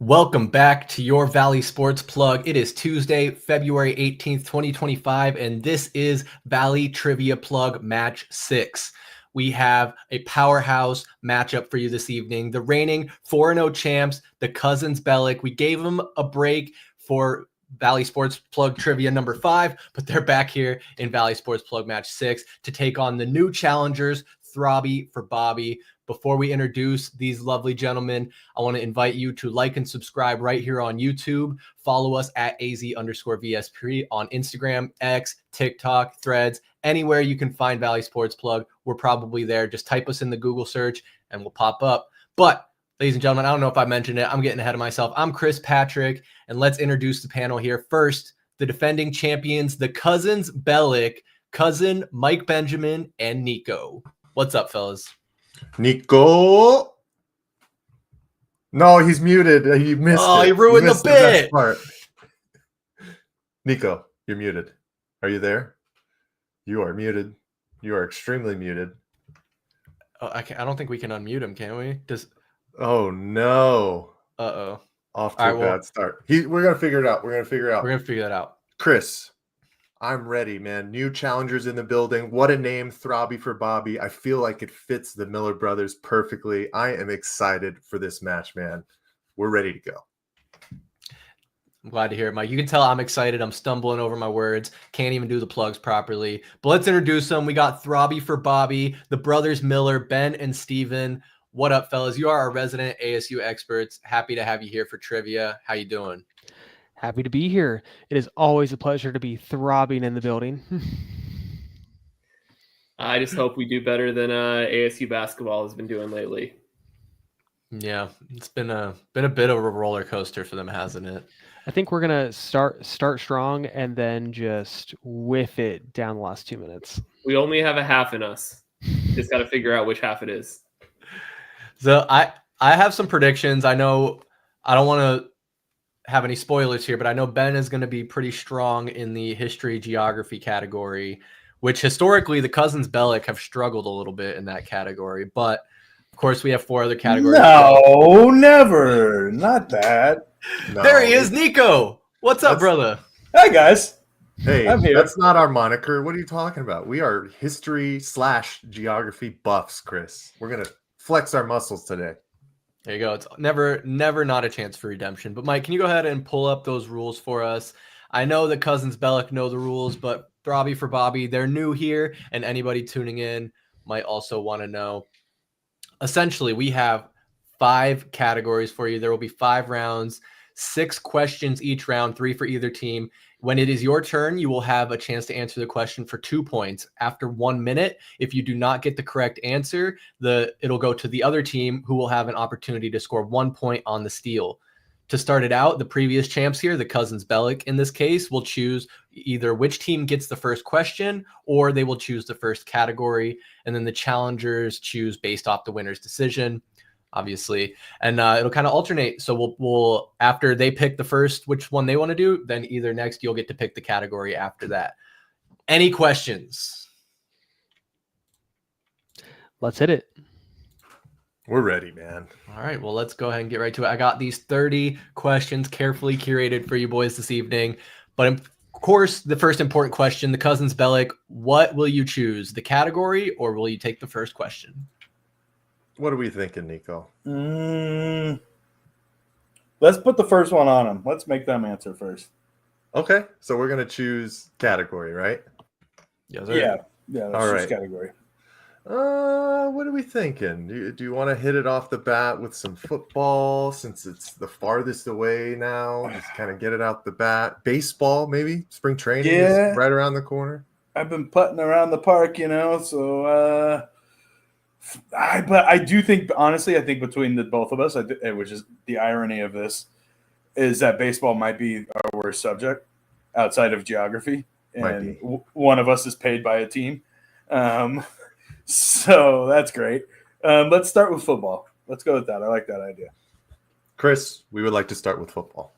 Welcome back to your Valley Sports Plug. It is Tuesday, February 18th, 2025, and this is Valley Trivia Plug Match 6. We have a powerhouse matchup for you this evening. The reigning 4-0 champs, the Cousins Bellic. We gave them a break for Valley Sports Plug Trivia number 5, but they're back here in Valley Sports Plug Match 6 to take on the new challengers, Throbby For Bobby. Before we introduce these lovely gentlemen, I want to invite you to like and subscribe right here on YouTube. Follow us at AZ_VSP on Instagram, X, TikTok, Threads, anywhere you can find Valley Sports Plug. We're probably there. Just type us in the Google search and we'll pop up. But ladies and gentlemen, I don't know if I mentioned it. I'm getting ahead of myself. I'm Chris Patrick, and let's introduce the panel here. First, the defending champions, the Cousins Bellic, cousin Mike Benjamin, and Niko. What's up, fellas? Niko. No, he's muted. He missed it. Oh, he ruined the bit. Part. Niko, you're muted. Are you there? You are muted. You are extremely muted. Oh, I don't think we can unmute him, can we? Oh, no. Uh-oh. Off to a bad start. We're going to figure it out. We're going to figure that out. Chris, I'm ready, man. New challengers in the building. What a name, Throbby For Bobby. I feel like it fits the Miller brothers perfectly. I am excited for this match, man. We're ready to go. I'm glad to hear it, Mike. You can tell I'm excited. I'm stumbling over my words. Can't even do the plugs properly. But let's introduce them. We got Throbby For Bobby, the brothers Miller, Ben and Steven. What up, fellas? You are our resident ASU experts. Happy to have you here for trivia. How you doing? Happy to be here. It is always a pleasure to be throbbing in the building. I just hope we do better than ASU basketball has been doing lately. Yeah, it's been a bit of a roller coaster for them, hasn't it? I think we're gonna start strong and then just whiff it down the last 2 minutes. We only have a half in us. Just got to figure out which half it is. So I have some predictions. I know I don't want to have any spoilers here, but I know Ben is going to be pretty strong in the history geography category, which historically the Cousins Bellic have struggled a little bit in that category. But of course, we have 4 other categories. No, never. Not that. No. There he is, Niko. What's up, brother? Hi, guys. Hey, I'm here. That's not our moniker. What are you talking about? We are history/geography buffs, Chris. We're going to flex our muscles today. There you go. It's never not a chance for redemption. But Mike, can you go ahead and pull up those rules for us? I know the Cousins Bellic know the rules, but Throbby For Bobby, they're new here, and anybody tuning in might also want to know. Essentially, we have 5 categories for you. There will be 5 rounds, 6 questions each round, 3 for either team. When it is your turn, you will have a chance to answer the question for 2 points. After 1 minute, if you do not get the correct answer, it'll go to the other team, who will have an opportunity to score 1 point on the steal. To start it out, the previous champs here, the Cousins Bellic in this case, will choose either which team gets the first question, or they will choose the first category, and then the challengers choose based off the winner's decision, obviously, and it'll kind of alternate. So we'll after they pick the first which one they want to do, then either next you'll get to pick the category after that. Any questions? Let's hit it. We're ready, man. All right, well, let's go ahead and get right to it. I got these 30 questions carefully curated for you boys this evening. But of course, the first important question, the Cousins Bellic, what will you choose, the category, or will you take the first question? What are we thinking, Niko? Let's put the first one on them. Let's make them answer first. Okay, so we're going to choose category, right? Yes, Yeah, let's All choose right. category. What are we thinking? Do you want to hit it off the bat with some football, since it's the farthest away now? Just kind of get it out the bat. Baseball, maybe? Spring training is right around the corner. I've been putting around the park, so but I do think, honestly, I think between the both of us, which is the irony of this, is that baseball might be our worst subject outside of geography, and one of us is paid by a team. So that's great. Let's start with football. Let's go with that. I like that idea. Chris, we would like to start with football.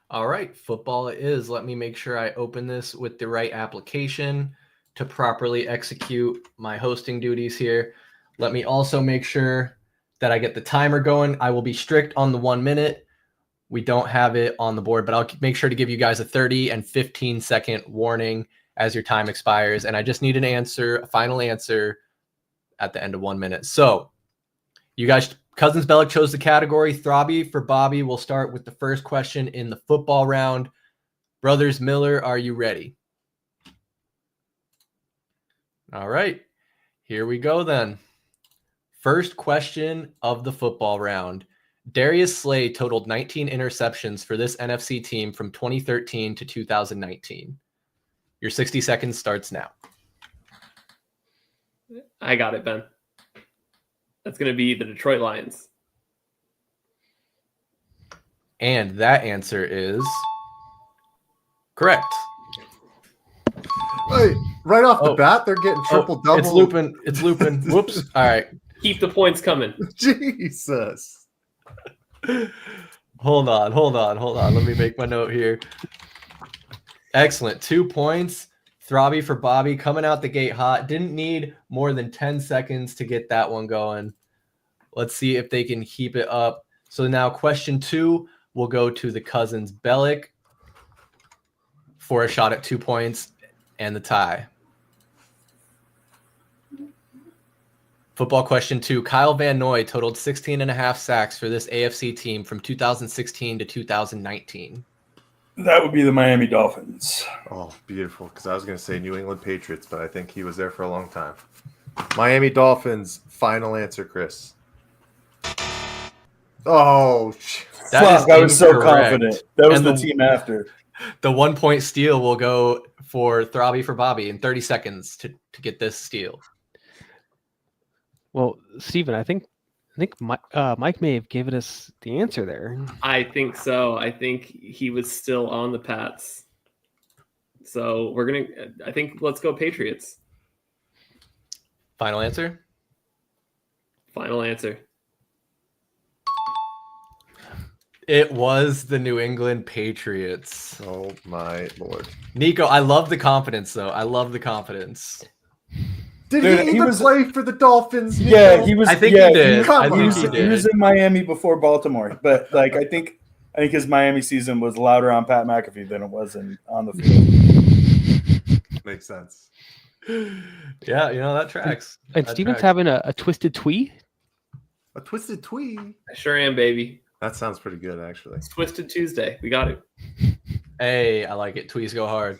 All right, football it is. Let me make sure I open this with the right application to properly execute my hosting duties here. Let me also make sure that I get the timer going. I will be strict on the 1 minute. We don't have it on the board, but I'll make sure to give you guys a 30 and 15-second warning as your time expires. And I just need an answer, a final answer at the end of 1 minute. So you guys, Cousins Bellic chose the category. Throbby for Bobby. We'll start with the first question in the football round. Brothers Miller, are you ready? All right, here we go then. First question of the football round. Darius Slay totaled 19 interceptions for this NFC team from 2013 to 2019. Your 60 seconds starts now. I got it, Ben. That's going to be the Detroit Lions. And that answer is correct. Wait, right off the bat, they're getting triple-double. It's looping. Whoops. All right. Keep the points coming. Jesus. Hold on. Let me make my note here. Excellent. 2 points. Throbby for Bobby coming out the gate hot. Didn't need more than 10 seconds to get that one going. Let's see if they can keep it up. So now question 2 will go to the Cousins Bellic for a shot at 2 points and the tie. Football question 2. Kyle Van Noy totaled 16.5 sacks for this AFC team from 2016 to 2019. That would be the Miami Dolphins. Oh, beautiful. Because I was going to say New England Patriots, but I think he was there for a long time. Miami Dolphins. Final answer, Chris. Oh, fuck! I was so confident. That was the team after. The 1 point steal will go for Throbby for Bobby in 30 seconds to get this steal. Well, Steven, I think Mike may have given us the answer there. I think so. I think he was still on the Pats. So let's go Patriots. Final answer? Final answer. It was the New England Patriots. Oh, my Lord. Niko, I love the confidence, though. I love the confidence. Did he even play for the Dolphins? Niko? Yeah, he was. I think he did. He was in Miami before Baltimore, but I think his Miami season was louder on Pat McAfee than it was on the field. Makes sense. Yeah, that tracks. And Steven's having a twisted twee. A twisted twee. I sure am, baby. That sounds pretty good, actually. It's Twisted Tuesday. We got it. Hey, I like it. Tweets go hard.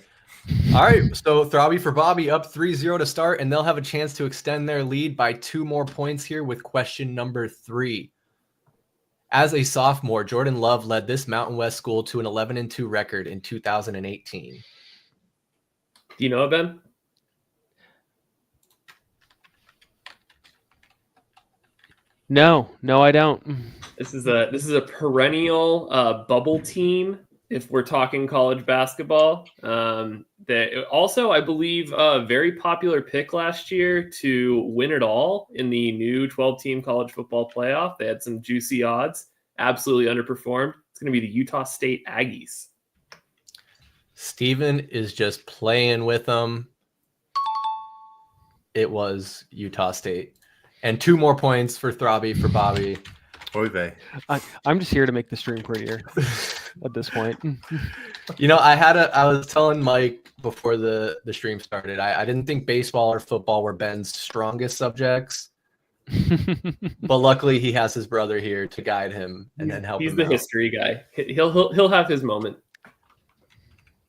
All right, so Throbby for Bobby up 3-0 to start, and they'll have a chance to extend their lead by 2 more points here with question number 3. As a sophomore, Jordan Love led this Mountain West school to an 11-2 record in 2018. Do you know it, Ben? No, I don't. This is a perennial bubble team. If we're talking college basketball, that also, I believe, a very popular pick last year to win it all in the new 12-team college football playoff. They had some juicy odds, absolutely underperformed. It's going to be the Utah State Aggies. Steven is just playing with them. It was Utah State. And 2 more points for Throbby for Bobby. Oy vey. I'm just here to make the stream prettier at this point. I was telling Mike before the stream started, I didn't think baseball or football were Ben's strongest subjects. But luckily he has his brother here to guide him and then help him. He's the history guy. He'll have his moment.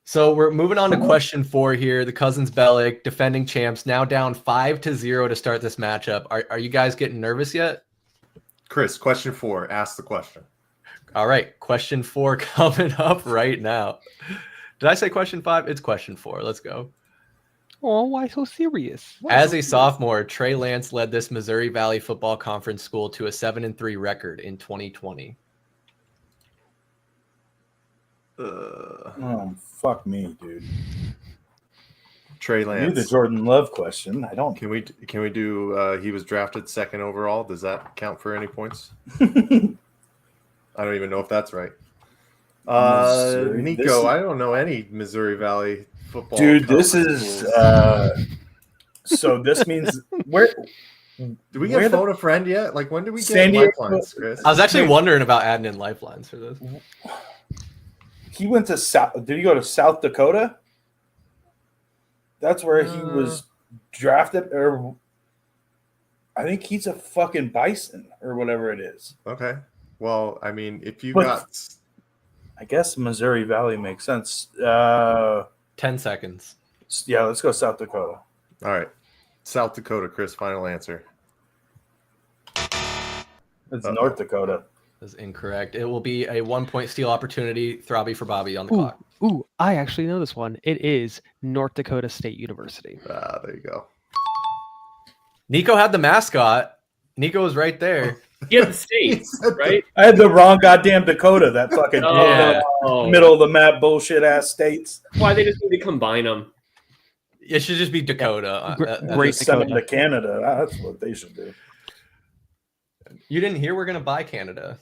So we're moving on to question 4 here. The Cousins Bellic, defending champs, now down 5-0 to start this matchup. Are you guys getting nervous yet? Chris, question 4. Ask the question. All right. Question 4 coming up right now. Did I say question 5? It's question 4. Let's go. Oh, why so serious? As a sophomore, Trey Lance led this Missouri Valley Football Conference school to a 7-3 record in 2020. Oh, fuck me, dude. Trey Lance. The Jordan Love question. I don't. Can we do? He was drafted 2nd overall. Does that count for any points? I don't even know if that's right. Niko, I don't know any Missouri Valley football. Dude, this is. So this means Did we get phone a friend yet? Like, when did we get San Diego- lifelines, Chris? I was actually wondering about adding in lifelines for this. He went to South. Did he go to South Dakota? That's where he was drafted, or I think he's a fucking Bison or whatever it is. Okay. Well, I mean, if you I guess Missouri Valley makes sense. 10 seconds. Yeah, let's go South Dakota. All right. South Dakota, Chris, final answer. It's North Dakota. That's incorrect. It will be a 1-point steal opportunity. Throbby for Bobby on the clock. Ooh, I actually know this one. It is North Dakota State University. There you go. Niko had the mascot. Niko was right there. He had the states, right? I had the wrong goddamn Dakota. That fucking Oh. middle of the map bullshit ass states. Why they just need to combine them? It should just be Dakota. Great Just send them Dakota. to Canada. That's what they should do. You didn't hear we're going to buy Canada.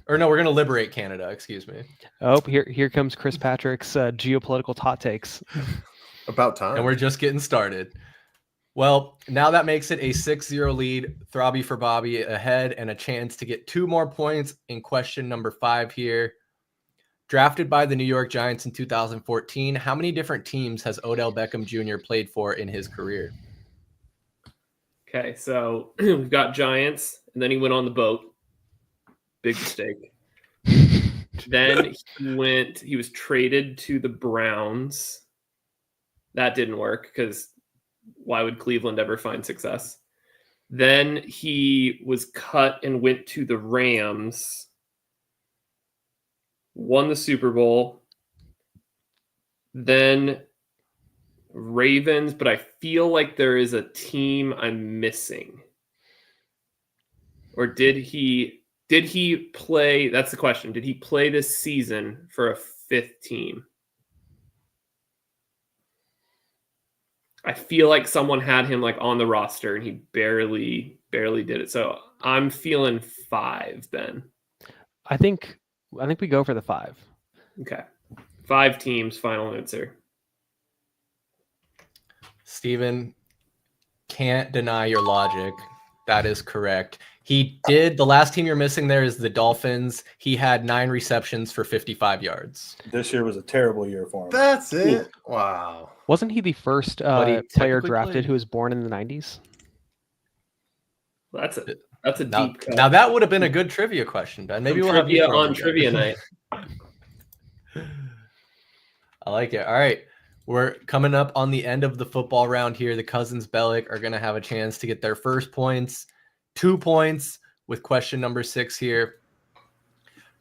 Or no, we're going to liberate Canada. Excuse me. Oh, here comes Chris Patrick's geopolitical hot takes. About time. And we're just getting started. Well, now that makes it a 6-0 lead. Throbby for Bobby ahead and a chance to get 2 more points in question number 5 here. Drafted by the New York Giants in 2014, how many different teams has Odell Beckham Jr. played for in his career? Okay, so we've got Giants, and then he went on the boat. Big mistake. Then he was traded to the Browns. That didn't work because why would Cleveland ever find success? Then he was cut and went to the Rams. Won the Super Bowl. Then Ravens, but I feel like there is a team I'm missing. Or did he play? That's the question. Did he play this season for a 5th team? I feel like someone had him like on the roster and he barely did it. So I'm feeling 5, Ben. I think we go for the 5. Okay. 5 teams, final answer. Steven, can't deny your logic. That is correct. The last team you're missing there is the Dolphins. He had 9 receptions for 55 yards. This year was a terrible year for him. That's it. Wow. Wasn't he the first player drafted who was born in the 90s? That's a deep cut. Now that would have been a good trivia question, Ben. Maybe we'll have trivia you on trivia night. I like it. All right. We're coming up on the end of the football round here. The Cousins Bellic are going to have a chance to get their first points. 2 points with question number 6 here.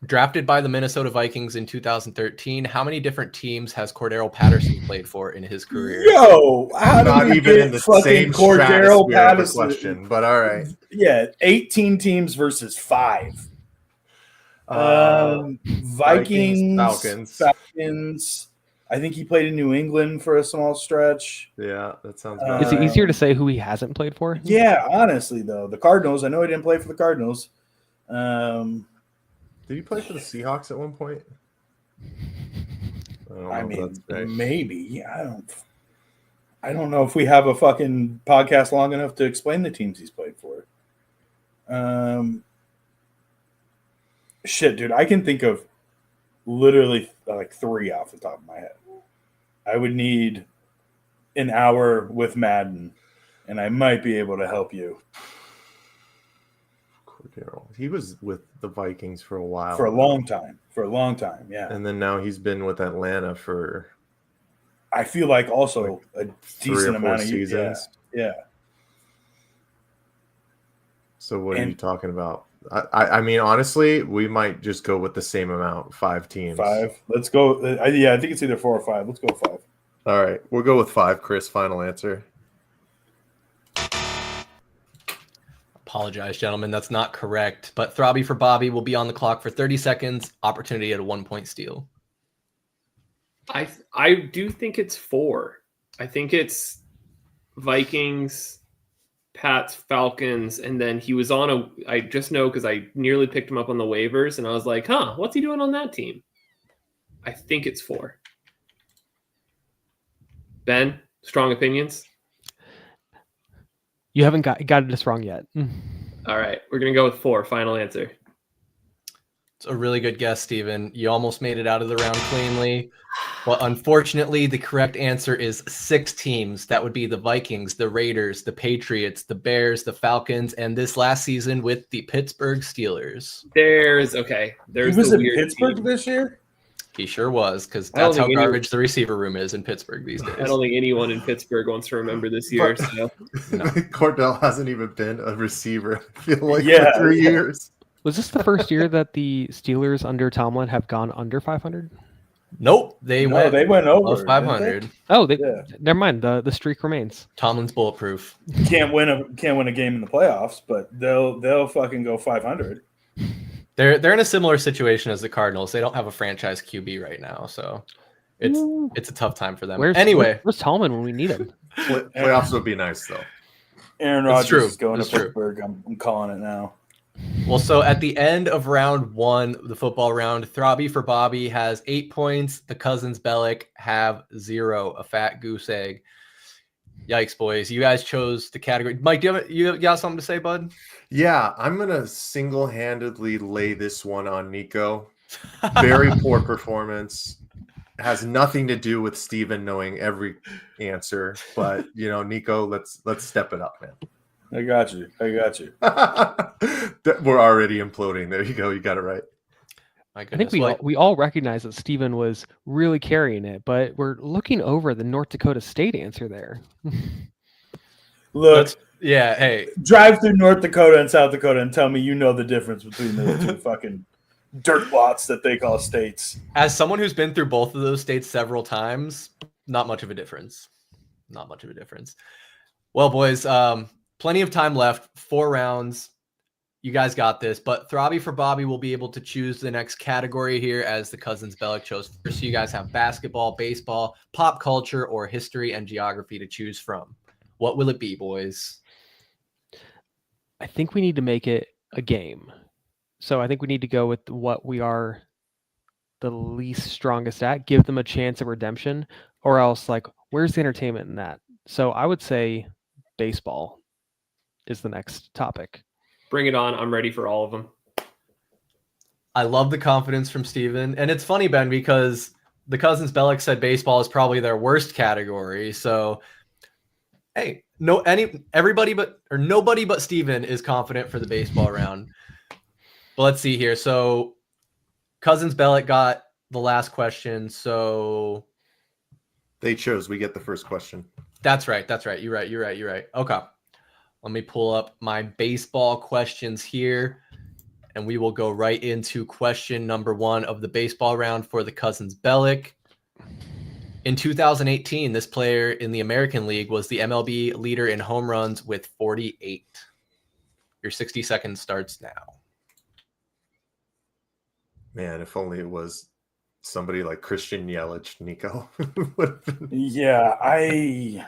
Drafted by the Minnesota Vikings in 2013, how many different teams has Cordero Patterson played for in his career? Yo, how Not do you even get in the fucking same Cordero Patterson Patterson? question, but all right. Yeah, 18 teams versus 5. Vikings, Falcons. I think he played in New England for a small stretch. Yeah, that sounds Is bad. it easier to say who he hasn't played for? Yeah, honestly, though. The Cardinals, I know he didn't play for the Cardinals. Did he play for the Seahawks at one point? I mean, maybe. I don't know if we have a fucking podcast long enough to explain the teams he's played for. Shit, dude, I can think of literally like 3 off the top of my head. I would need an hour with Madden, and I might be able to help you. He was with the Vikings for a while. For a long time, yeah. And then now he's been with Atlanta for, I feel like also like a decent amount of seasons. Yeah. So what are you talking about? I mean, honestly, we might just go with the same amount, 5 teams. 5. Let's go. Yeah, I think it's either 4 or 5. Let's go 5. All right, we'll go with 5. Chris, final answer. Apologize, gentlemen. That's not correct. But Throbby for Bobby will be on the clock for 30 seconds. Opportunity at a 1-point steal. I do think it's 4. I think it's Vikings, Pats, Falcons, and then he was on I just know because I nearly picked him up on the waivers, and I was like, what's he doing on that team? I think it's 4. Ben, strong opinions? You haven't got this wrong yet. All right, we're gonna go with 4. Final answer. It's a really good guess, Steven. You almost made it out of the round cleanly. But unfortunately, the correct answer is 6 teams. That would be the Vikings, the Raiders, the Patriots, the Bears, the Falcons, and this last season with the Pittsburgh Steelers. There's He was in Pittsburgh team. this year? He sure was, because that's how garbage the receiver room is in Pittsburgh these days. I don't think anyone in Pittsburgh wants to remember this year. So. No. Cordell hasn't even been a receiver, I feel like, for 3 years. Was this the first year that the Steelers under Tomlin have gone under 500? Nope, they went over 500. Oh, never mind. The streak remains. Tomlin's bulletproof. Can't win a game in the playoffs, but they'll fucking go 500. They're in a similar situation as the Cardinals. They don't have a franchise QB right now, so it's a tough time for them. Where's Tomlin when we need him? Playoffs would be nice though. Aaron Rodgers is going to Pittsburgh. I'm calling it now. Well, so at the end of round 1, the football round, Throbby For Bobby has 8 points. The Cousins Bellic have 0, a fat goose egg. Yikes, boys. You guys chose the category. Mike, you got something to say, bud? Yeah, I'm going to single-handedly lay this one on Niko. Very poor performance. Has nothing to do with Steven knowing every answer. But, Niko, let's step it up, man. I got you. We're already imploding. There you go. You got it right. I think we all recognize that Steven was really carrying it, but we're looking over the North Dakota State answer there. Look, hey. Drive through North Dakota and South Dakota and tell me you know the difference between those two fucking dirt lots that they call states. As someone who's been through both of those states several times, not much of a difference. Well, boys, plenty of time left. 4 rounds. You guys got this. But Throbby For Bobby will be able to choose the next category here as the Cousins Bellic chose first. So you guys have basketball, baseball, pop culture, or history and geography to choose from. What will it be, boys? I think we need to make it a game. So I think we need to go with what we are the least strongest at, give them a chance of redemption, or else where's the entertainment in that? So I would say baseball is the next topic. Bring it on. I'm ready for all of them. I love the confidence from Steven. And it's funny, Ben, because the Cousins Bellic said baseball is probably their worst category. So, hey, nobody but Steven is confident for the baseball round. But let's see here. So Cousins Bellic got the last question. So they chose. We get the first question. That's right. You're right. Okay. Let me pull up my baseball questions here, and we will go right into question number 1 of the baseball round for the Cousins Bellic. In 2018, this player in the American League was the MLB leader in home runs with 48. Your 60 seconds starts now. Man, if only it was somebody like Christian Yelich, Niko. Yeah,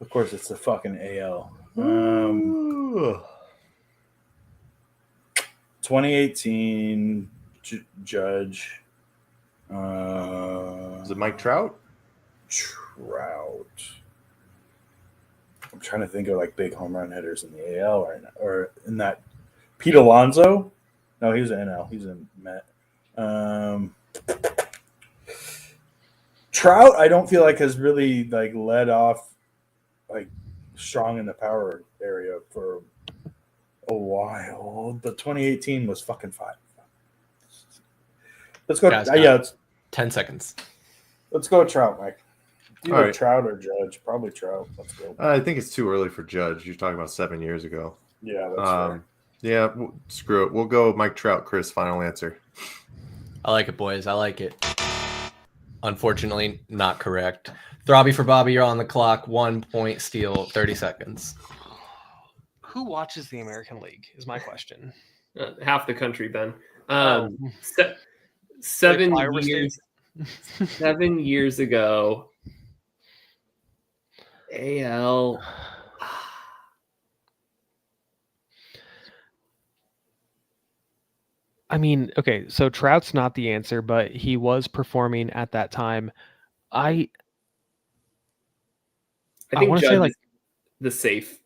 of course, it's the fucking AL. 2018 Judge. Is it Mike Trout? Trout. I'm trying to think of big home run hitters in the AL right now, or in that. Pete Alonso? No, he was in NL. He's in Met. Trout, I don't feel like has really led off strong in the power area for a while, but 2018 was fucking fine. Let's go. It's 10 seconds. Let's go with Trout, Mike. Either right. Trout or Judge. Probably Trout. Let's go. I think it's too early for Judge. You're talking about 7 years ago. Yeah, that's fair. Yeah, screw it. We'll go Mike Trout. Chris, final answer. I like it, boys. I like it. Unfortunately, not correct. Throbby For Bobby, you're on the clock. 1 point steal, 30 seconds. Who watches the American League is my question. Half the country, Ben. 7 years. 7 years ago, AL. I mean, okay, so Trout's not the answer, but he was performing at that time. I think want to say the safe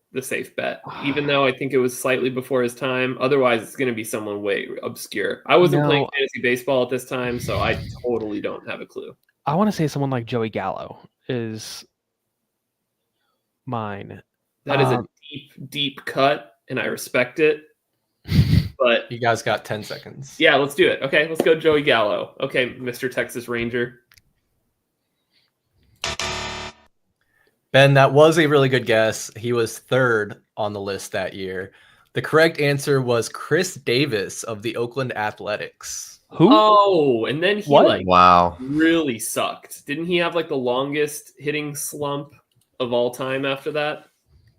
bet, even though I think it was slightly before his time. Otherwise, it's going to be someone way obscure. I wasn't playing fantasy baseball at this time, so I totally don't have a clue. I want to say someone like Joey Gallo is mine. That is a deep cut, and I respect it. But you guys got 10 seconds. Yeah, let's do it. Okay, let's go Joey Gallo. Okay, Mr. Texas Ranger. Ben, that was a really good guess. He was third on the list that year. The correct answer was Chris Davis of the Oakland Athletics. Who? Oh, and then he wow, really sucked. Didn't he have like the longest hitting slump of all time after that?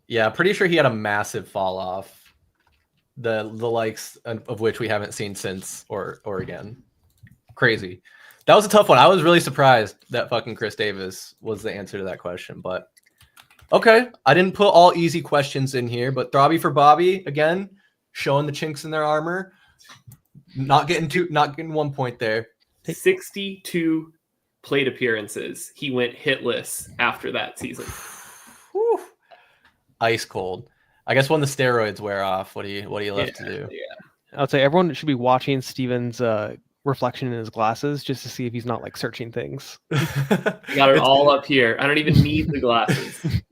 Yeah, I'm pretty sure he had a massive fall off. The likes of which we haven't seen since or again. Crazy. That was a tough one. I was really surprised that fucking Chris Davis was the answer to that question, but okay. I didn't put all easy questions in here, but Throbby for Bobby, again, showing the chinks in their armor. Not getting 1 point there. 62 plate appearances. He went hitless after that season. Whew. Ice cold. I guess when the steroids wear off, what do you left to do? Yeah. I'd say everyone should be watching Steven's reflection in his glasses just to see if he's not like searching things. Got it all up here. I don't even need the glasses.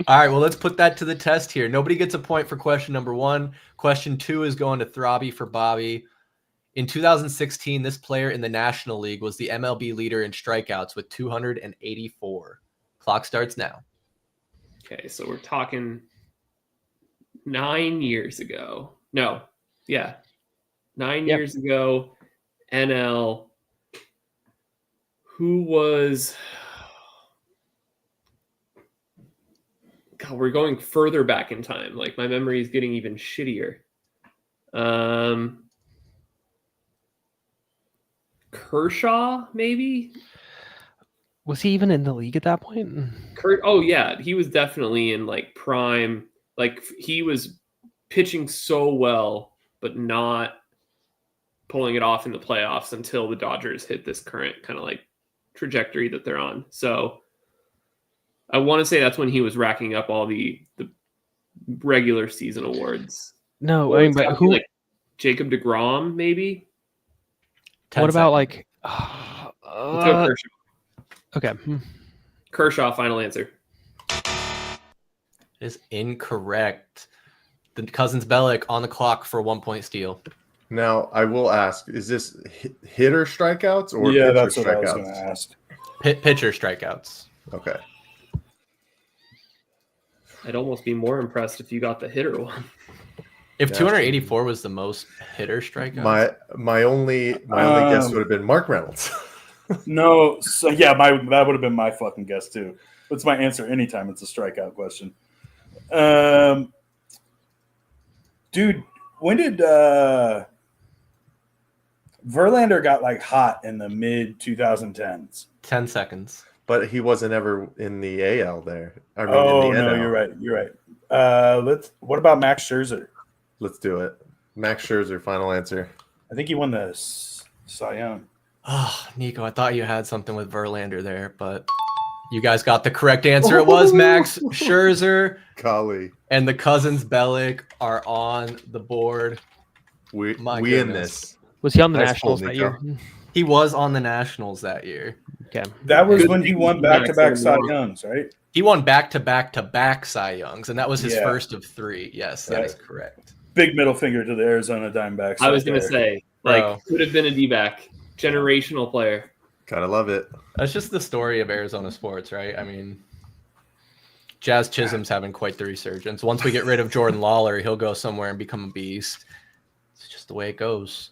All right, well, let's put that to the test here. Nobody gets a point for question number 1. Question 2 is going to Throbby for Bobby. In 2016, this player in the National League was the MLB leader in strikeouts with 284. Clock starts now. Okay, so we're talking 9 years ago. No, yeah. 9 years ago, NL. Who was... God, we're going further back in time. Like, my memory is getting even shittier. Kershaw, maybe? Was he even in the league at that point? Oh, yeah. He was definitely in, like, prime. Like, he was pitching so well, but not pulling it off in the playoffs until the Dodgers hit this current kind of, like, trajectory that they're on. So I want to say that's when he was racking up all the regular season awards. No, I mean, but who? Like Jacob deGrom, maybe? What about like? Let's go Kershaw. Okay. Kershaw, final answer. Is incorrect. The Cousins Bellic on the clock for a 1 point steal. Now, I will ask, is this hitter strikeouts or pitcher that's what strikeouts? I was going to ask. Pitcher strikeouts. Okay. I'd almost be more impressed if you got the hitter one. If 284 was the most hitter strikeouts. My only guess would have been Mark Reynolds. No, so yeah, that would have been my fucking guess too. That's my answer anytime it's a strikeout question. Dude, when did Verlander got like hot in the mid 2010s? 10 seconds. But he wasn't ever in the AL there. In the NL. You're right. What about Max Scherzer? Let's do it. Max Scherzer, final answer. I think he won the Cy Young. Oh, Niko, I thought you had something with Verlander there, but you guys got the correct answer. It was Max Scherzer. Golly. And the Cousins Bellic are on the board. We in this. Was he on the Nationals that year? He was on the Nationals that year. Okay. That was when he won back-to-back Cy Youngs, right? He won back-to-back Cy Youngs, and that was his first of 3. Yes, that is correct. Big middle finger to the Arizona Diamondbacks. I was going to say, could have been a D-back. Generational player. Gotta love it. That's just the story of Arizona sports, right? I mean, Jazz Chisholm's having quite the resurgence. Once we get rid of Jordan Lawler, he'll go somewhere and become a beast. It's just the way it goes.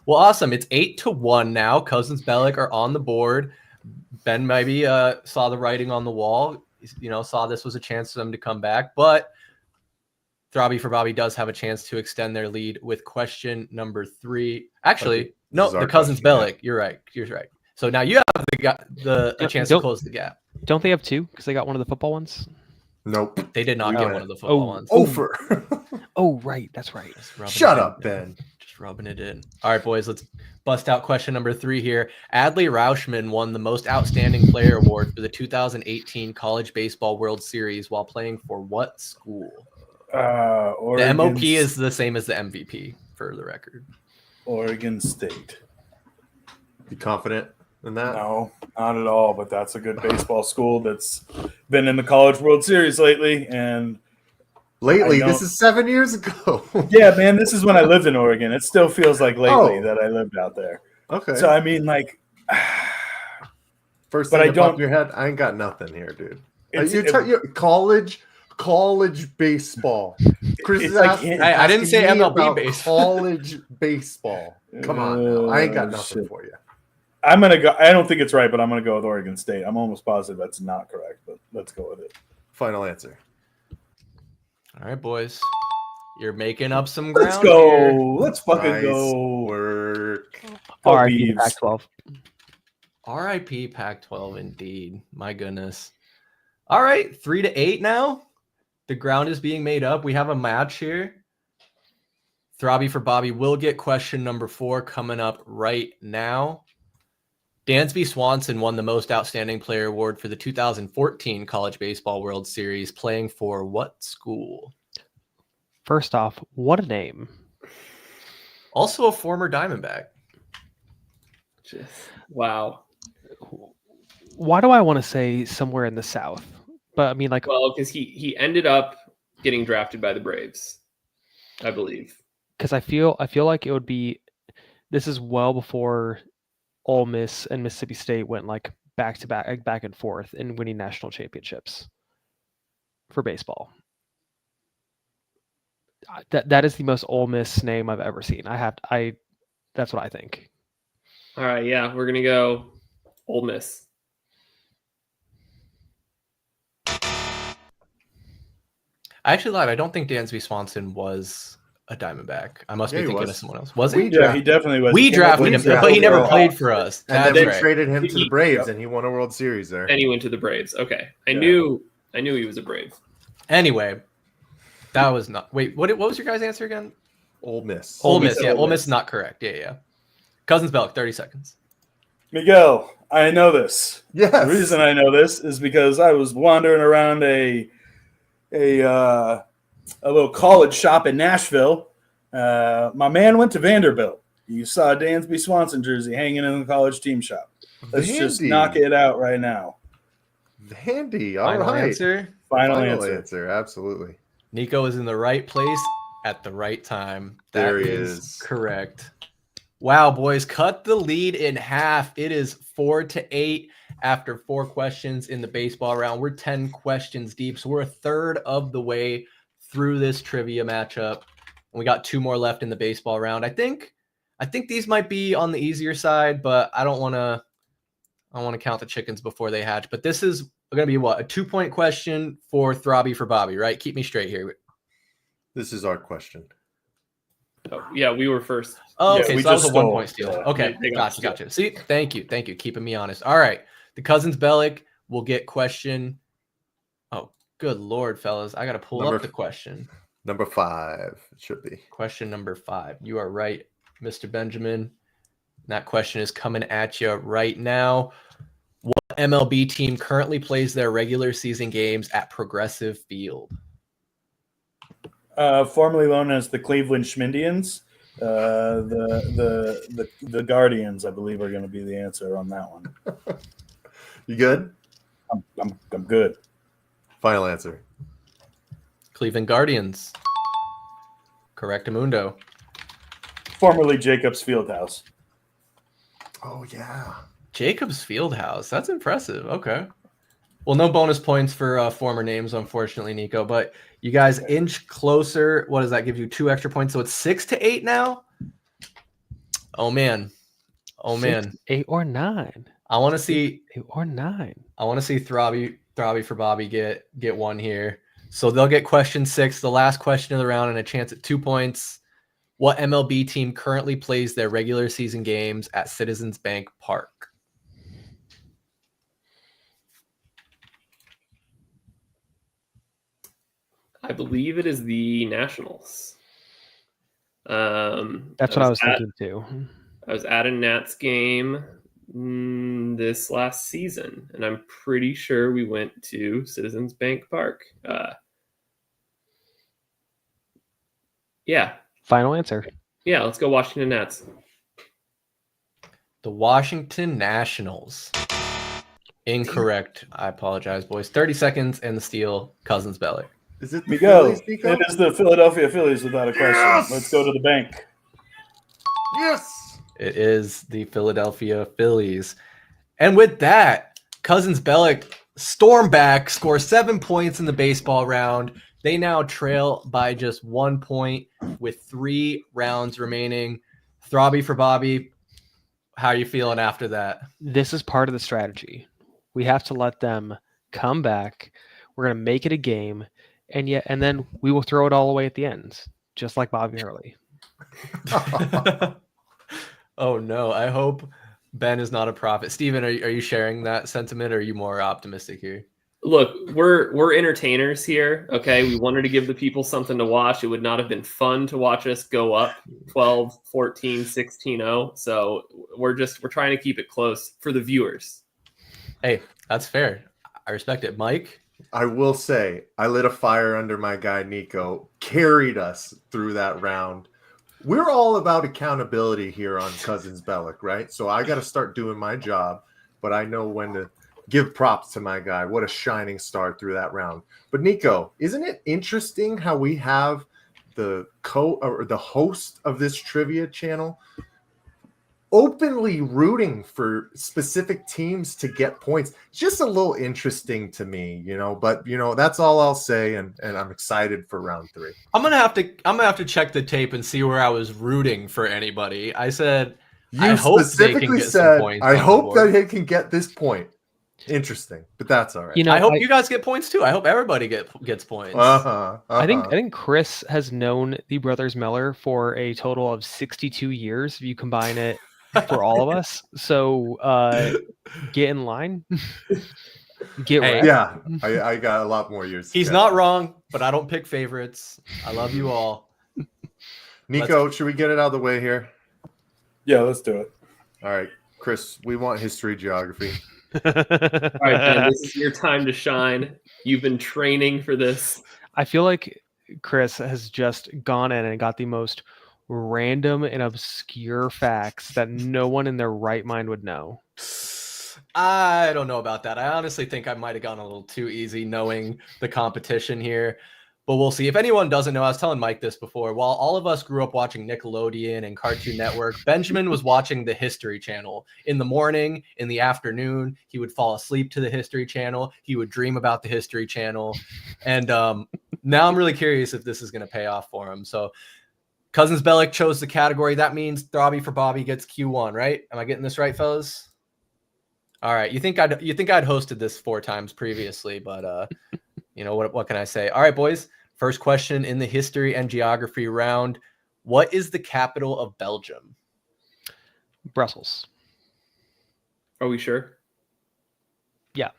Well, awesome. It's 8-1 now. Cousins Bellic are on the board. Ben maybe saw the writing on the wall, saw this was a chance for them to come back. But Throbby for Bobby does have a chance to extend their lead with question number 3. Actually, no, the Cousins Bellic. You're right. So now you have a chance to close the gap. Don't they have 2? Because they got one of the football ones? Nope. They did not get one of the football ones. Over. Oh, right. That's right. Shut up, Ben. Just Just rubbing it in. All right, boys, let's bust out question number 3 here. Adley Rauschman won the Most Outstanding Player Award for the 2018 College Baseball World Series while playing for what school? The MOP is the same as the MVP, for the record. Oregon State. You confident in that? No, not at all. But that's a good baseball school that's been in the College World Series lately. And this is 7 years ago. Yeah, man, this is when I lived in Oregon. It still feels like lately that I lived out there. Okay. So I mean, like, first thing that popped in your head, I ain't got nothing here, dude. College baseball. Chris is asking, I didn't say MLB baseball. College baseball. Come on now. I ain't got nothing for you. I'm gonna go. I don't think it's right, but I'm gonna go with Oregon State. I'm almost positive that's not correct, but let's go with it. Final answer. All right, boys. You're making up some ground. Let's go. Here. Let's fucking go. Work. R.I.P. Pac-12. R.I.P. Pac-12, indeed. My goodness. All right, 3-8 now. The ground is being made up. We have a match here. Throbby for Bobby will get question number 4 coming up right now. Dansby Swanson won the Most Outstanding Player Award for the 2014 College Baseball World Series, playing for what school? First off, what a name. Also a former Diamondback. Wow. Why do I want to say somewhere in the South? But I mean, like, well, because he ended up getting drafted by the Braves, I believe. Because I feel like it would be. This is well before Ole Miss and Mississippi State went like back to back and forth in winning national championships for baseball. That is the most Ole Miss name I've ever seen. That's what I think. All right, yeah, we're gonna go Ole Miss. I actually lied. I don't think Dansby Swanson was a Diamondback. I must be thinking of someone else. Was he? Yeah, he definitely was. We drafted him, but he never played for us. And then we traded him to the Braves, and he won a World Series there. And he went to the Braves. Okay, I knew he was a Brave. Anyway, that was not. Wait, what was your guys' answer again? Ole Miss. Ole Miss. Yeah, Ole Miss is not correct. Yeah. Cousins Bellic, 30 seconds. Miguel, I know this. Yes. The reason I know this is because I was wandering around a little college shop in Nashville. My man went to Vanderbilt. You saw a Dansby Swanson jersey hanging in the college team shop. Let's just knock it out right now. Vandy. All Final right. answer. Final answer. Absolutely. Niko is in the right place at the right time. That is correct. Wow, boys, cut the lead in half. It is 4-8 after 4 questions in the baseball round. We're 10 questions deep, so we're a third of the way through this trivia matchup. And we got 2 more left in the baseball round. I think these might be on the easier side, but I don't want to count the chickens before they hatch. But this is going to be what? A 2-point question for Throbby for Bobby, right? Keep me straight here. This is our question. Oh, yeah, we were first. Oh, okay, we so that was a just 1-point steal. stole. Okay, gotcha. See, thank you, keeping me honest. All right, the Cousins Bellic will get question. Oh, good Lord, fellas, I got to pull up the question. Number 5, it should be. Question number 5. You are right, Mr. Benjamin. That question is coming at you right now. What MLB team currently plays their regular season games at Progressive Field? Formerly known as the Cleveland Schmindians. The Guardians, I believe, are going to be the answer on that one. You good? I'm good. Final answer. Cleveland Guardians. Correctamundo. Formerly Jacobs Fieldhouse. Oh, yeah. Jacobs Fieldhouse. That's impressive. Okay. Well, no bonus points for former names, unfortunately, Niko. But you guys inch closer. What does that give you? 2 extra points. So it's 6-8 now. Oh man. 8 or 9. I want to see 8 or 9. I want to see Throbby for Bobby get one here. So they'll get question 6, the last question of the round, and a chance at 2 points. What MLB team currently plays their regular season games at Citizens Bank Park? I believe it is the Nationals. That's what I was thinking too. I was at a Nats game this last season, and I'm pretty sure we went to Citizens Bank Park. Yeah. Final answer. Yeah, let's go Washington Nats. The Washington Nationals. Incorrect. I apologize, boys. 30 seconds and the steal, Cousins Bellic. Is it We go. Niko? It is the Philadelphia Phillies without a question. Yes! Let's go to the bank. Yes. It is the Philadelphia Phillies. And with that, Cousins Bellic storm back, score 7 points in the baseball round. They now trail by just 1 point with 3 rounds remaining. Throbby for Bobby. How are you feeling after that? This is part of the strategy. We have to let them come back. We're going to make it a game, and then we will throw it all away at the end, just like Bobby Hurley. Oh no! I hope Ben is not a prophet. Steven, are you sharing that sentiment, or are you more optimistic here? Look, we're entertainers here. Okay, we wanted to give the people something to watch. It would not have been fun to watch us go up 12, 14, 16-0. So we're trying to keep it close for the viewers. Hey, that's fair. I respect it. Mike? I will say, I lit a fire under my guy Niko, carried us through that round. We're all about accountability here on Cousins Bellic, right? So I got to start doing my job, but I know when to give props to my guy. What a shining star through that round. But Niko, isn't it interesting how we have the host of this trivia channel openly rooting for specific teams to get points? It's just a little interesting to me, but that's all I'll say. And I'm excited for round 3. I'm gonna have to check the tape and see where I was rooting for anybody. I said, I hope they can get some points. I hope that they can get this point. Interesting, but that's all right. I hope you guys get points too. I hope everybody gets points. I think Chris has known the brothers Miller for a total of 62 years if you combine it for all of us. So get in line. Get ready. Yeah, I got a lot more years. He's not wrong, but I don't pick favorites. I love you all. Niko, should we get it out of the way here? Yeah, let's do it. All right, Chris, we want history, geography. All right, Ben, this is your time to shine. You've been training for this. I feel like Chris has just gone in and got the most random and obscure facts that no one in their right mind would know. I don't know about that. I honestly think I might have gone a little too easy knowing the competition here. But we'll see. If anyone doesn't know, I was telling Mike this before. While all of us grew up watching Nickelodeon and Cartoon Network, Benjamin was watching the History Channel. In the morning, in the afternoon, he would fall asleep to the History Channel. He would dream about the History Channel. And now I'm really curious if this is going to pay off for him. So Cousins Bellic chose the category. That means Throbby for Bobby gets Q1, right? Am I getting this right, fellas? All right. You think I'd hosted this 4 times previously, but what can I say? All right, boys. First question in the history and geography round. What is the capital of Belgium? Brussels. Are we sure? Yeah.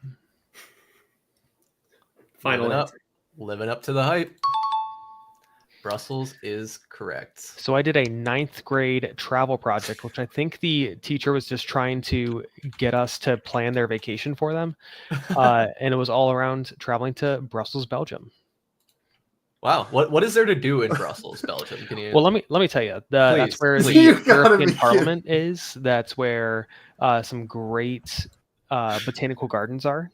Final answer. Living up to the hype. Brussels is correct. So I did a 9th grade travel project, which I think the teacher was just trying to get us to plan their vacation for them. And it was all around traveling to Brussels, Belgium. Wow. What is there to do in Brussels, Belgium? Can you... Well, let me tell you. That's where the European Parliament is. That's where some great botanical gardens are.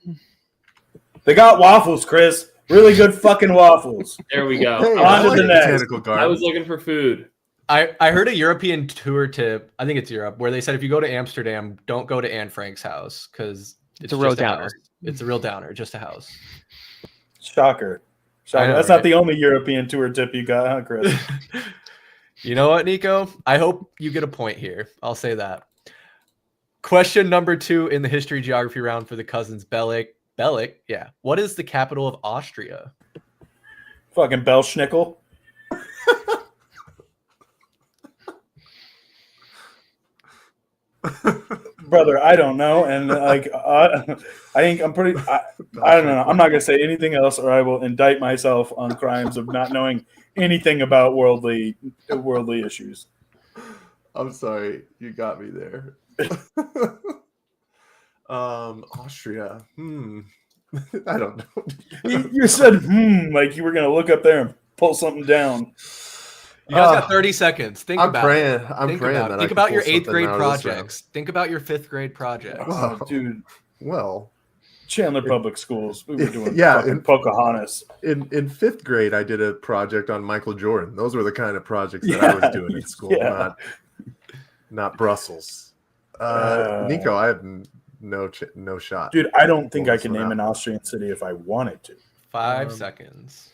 They got waffles, Chris. Really good fucking waffles. There we go. Hey, on to the next. I was looking for food. I heard a European tour tip, I think it's Europe, where they said if you go to Amsterdam, don't go to Anne Frank's house because it's a real downer. It's a real downer, just a house. Shocker. Know, That's not the only European tour tip you got, huh, Chris? You know what, Niko? I hope you get a point here. I'll say that. Question number 2 in the history geography round for the Cousins Bellic. Yeah. What is the capital of Austria? Fucking Belschnickel. brother, I don't know, and like I think I'm pretty. I don't know. I'm not gonna say anything else, or I will indict myself on crimes of not knowing anything about worldly issues. I'm sorry, you got me there. Austria. I don't know. You said like you were gonna look up there and pull something down. You guys got 30 seconds. Think about it. I'm praying. Think about your 8th grade projects. Think about your 5th grade projects. Wow. Dude. Well, Chandler Public Schools. We were doing in Pocahontas. In 5th grade, I did a project on Michael Jordan. Those were the kind of projects that I was doing in school, not Brussels. Niko, I have no shot. Dude, I don't think I can name an Austrian city if I wanted to. 5 seconds.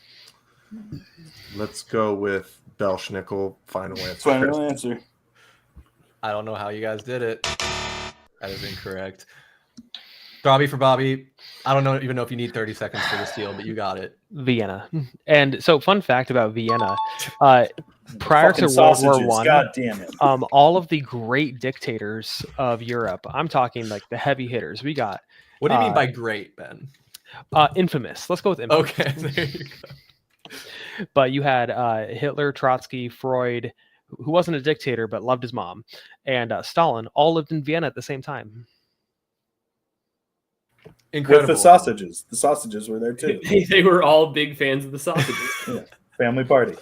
Let's go with Belschnickel. Final answer. Final answer. I don't know how you guys did it. That is incorrect. Throbby for Bobby. I don't even know if you need 30 seconds for the steal, but you got it. Vienna. And so, fun fact about Vienna: prior to World War I, God damn it. all of the great dictators of Europe. I'm talking like the heavy hitters. We got. What do you mean by great, Ben? Infamous. Let's go with infamous. Okay, there you go. But you had Hitler, Trotsky, Freud, who wasn't a dictator but loved his mom, and Stalin all lived in Vienna at the same time. Incredible. With the sausages. The sausages were there too. They were all big fans of the sausages. Yeah. Family party.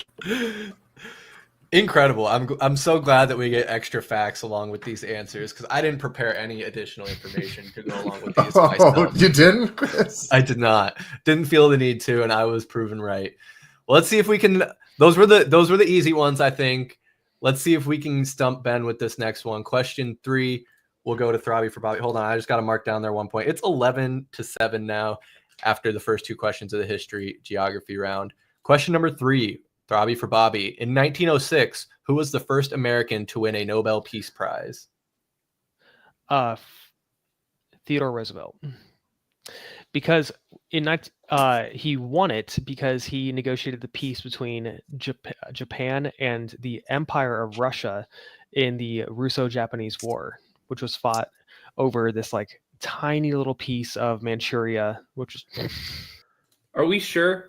Incredible. I'm so glad that we get extra facts along with these answers because I didn't prepare any additional information to go along with these. Oh, you didn't, Chris? I did not. Didn't feel the need to, and I was proven right. Well, let's see if we can. Those were the easy ones, I think. Let's see if we can stump Ben with this next one. Question 3. We'll go to Throbby for Bobby. Hold on, I just got to mark down there 1 point. It's 11-7 now after the first 2 questions of the history geography round. Question number 3, Throbby for Bobby. In 1906, who was the first American to win a Nobel Peace Prize? Theodore Roosevelt. Because he won it because he negotiated the peace between Japan and the Empire of Russia in the Russo-Japanese War, which was fought over this like tiny little piece of Manchuria, which is. Are we sure?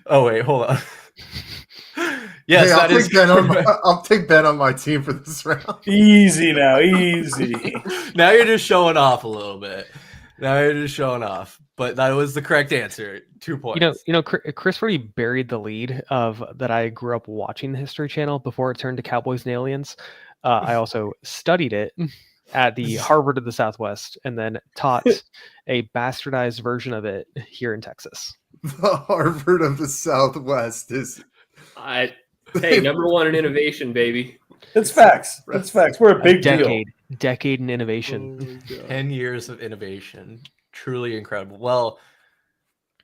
Oh wait, hold on. Yes, hey, I'll take Ben on my team for this round. Easy now, easy. Now you're just showing off a little bit. But that was the correct answer. 2 points. You know, Chris already buried the lead of that. I grew up watching the History Channel before it turned to Cowboys and Aliens. I also studied it at the Harvard of the Southwest, and then taught a bastardized version of it here in Texas. The Harvard of the Southwest is. Hey, number 1 in innovation, baby. It's facts. It's facts. We're a big decade in innovation. 10 years of innovation. Truly incredible. Well,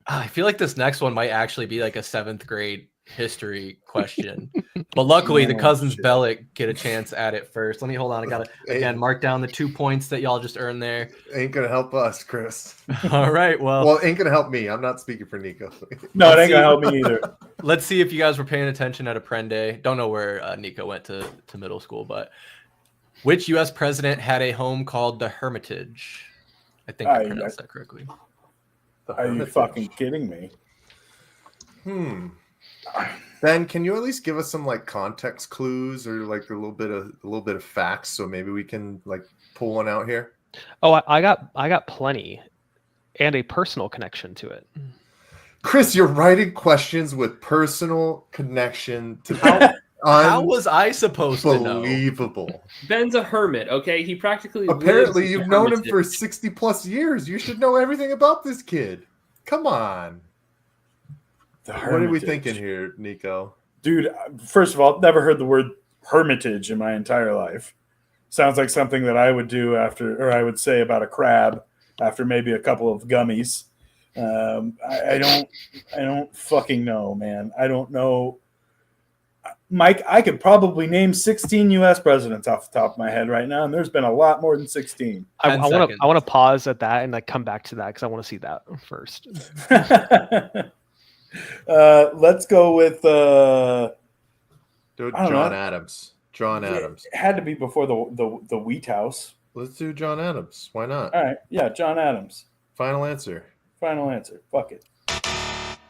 I feel like this next one might actually be like a 7th grade history question. But luckily, the Cousins Bellic get a chance at it first. Let me hold on. I got to, again, mark down the 2 points that y'all just earned there. Ain't going to help us, Chris. All right. Well, ain't going to help me. I'm not speaking for Niko. No, it ain't going to help me either. Let's see if you guys were paying attention at Apprende. Don't know where Niko went to middle school, but which U.S. president had a home called the Hermitage? I think I pronounced that correctly. Are you fucking kidding me? Ben, can you at least give us some like context clues or like a little bit of facts so maybe we can like pull one out here? Oh, I got plenty, and a personal connection to it. Chris, you're writing questions with personal connection to how was I supposed to know? Unbelievable. Ben's a hermit, okay? He practically apparently you've known him for 60 plus years. You should know everything about this kid. Come on. What are we thinking here, Niko? Dude, first of all, never heard the word hermitage in my entire life. Sounds like something that I would do I would say about a crab after maybe a couple of gummies. I don't fucking know, man. I don't know. Mike, I could probably name 16 U.S. presidents off the top of my head right now, and there's been a lot more than 16. I want to pause at that and like come back to that because I want to see that first. Let's go with John Adams. John Adams. It had to be before the Wheat House. Let's do John Adams. Why not? All right. Yeah, John Adams. Final answer. Final answer. Fuck it.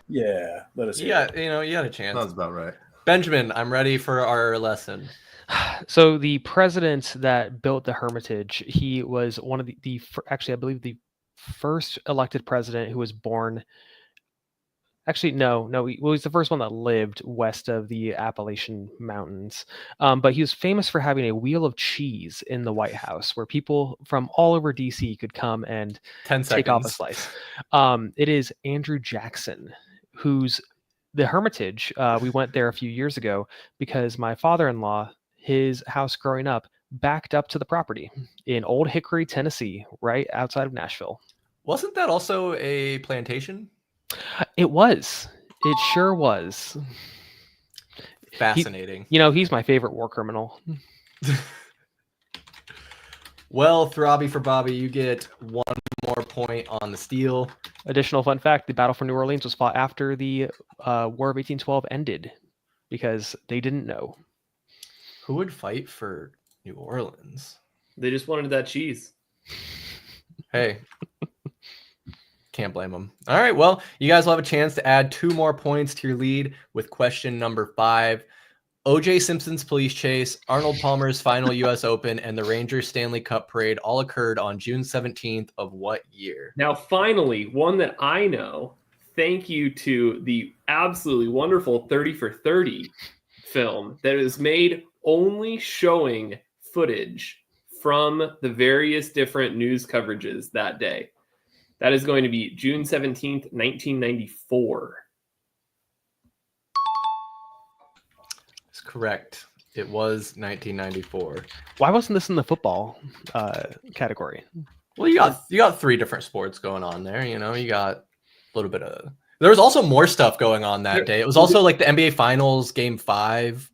Yeah, let us hear Yeah, you had a chance. Sounds about right. Benjamin, I'm ready for our lesson. So the president that built the Hermitage, he was one of the actually, I believe the first elected president who was born. Actually, no, he was the first one that lived west of the Appalachian Mountains. But he was famous for having a wheel of cheese in the White House where people from all over DC could come and 10 take off a seconds. slice. It is Andrew Jackson, who's the Hermitage. We went there a few years ago because my father-in-law, his house growing up, backed up to the property in Old Hickory, Tennessee, right outside of Nashville. Wasn't that also a plantation? It was. It sure was. Fascinating. He's my favorite war criminal. Well, Throbby for Bobby, you get one more point on the steal. Additional fun fact, the Battle for New Orleans was fought after the War of 1812 ended because they didn't know. Who would fight for New Orleans? They just wanted that cheese. Hey. Can't blame them. All right, well, you guys will have a chance to add 2 more points to your lead with question number 5. O.J. Simpson's police chase, Arnold Palmer's final U.S. Open, and the Rangers Stanley Cup parade all occurred on June 17th of what year? Now, finally, one that I know, thank you to the absolutely wonderful 30 for 30 film that is made only showing footage from the various different news coverages that day. That is going to be June 17th, 1994. That's correct. It was 1994. Why wasn't this in the football category? Well, you got 3 different sports going on there. You got a little bit of. There was also more stuff going on that day. It was also like the NBA Finals, Game 5.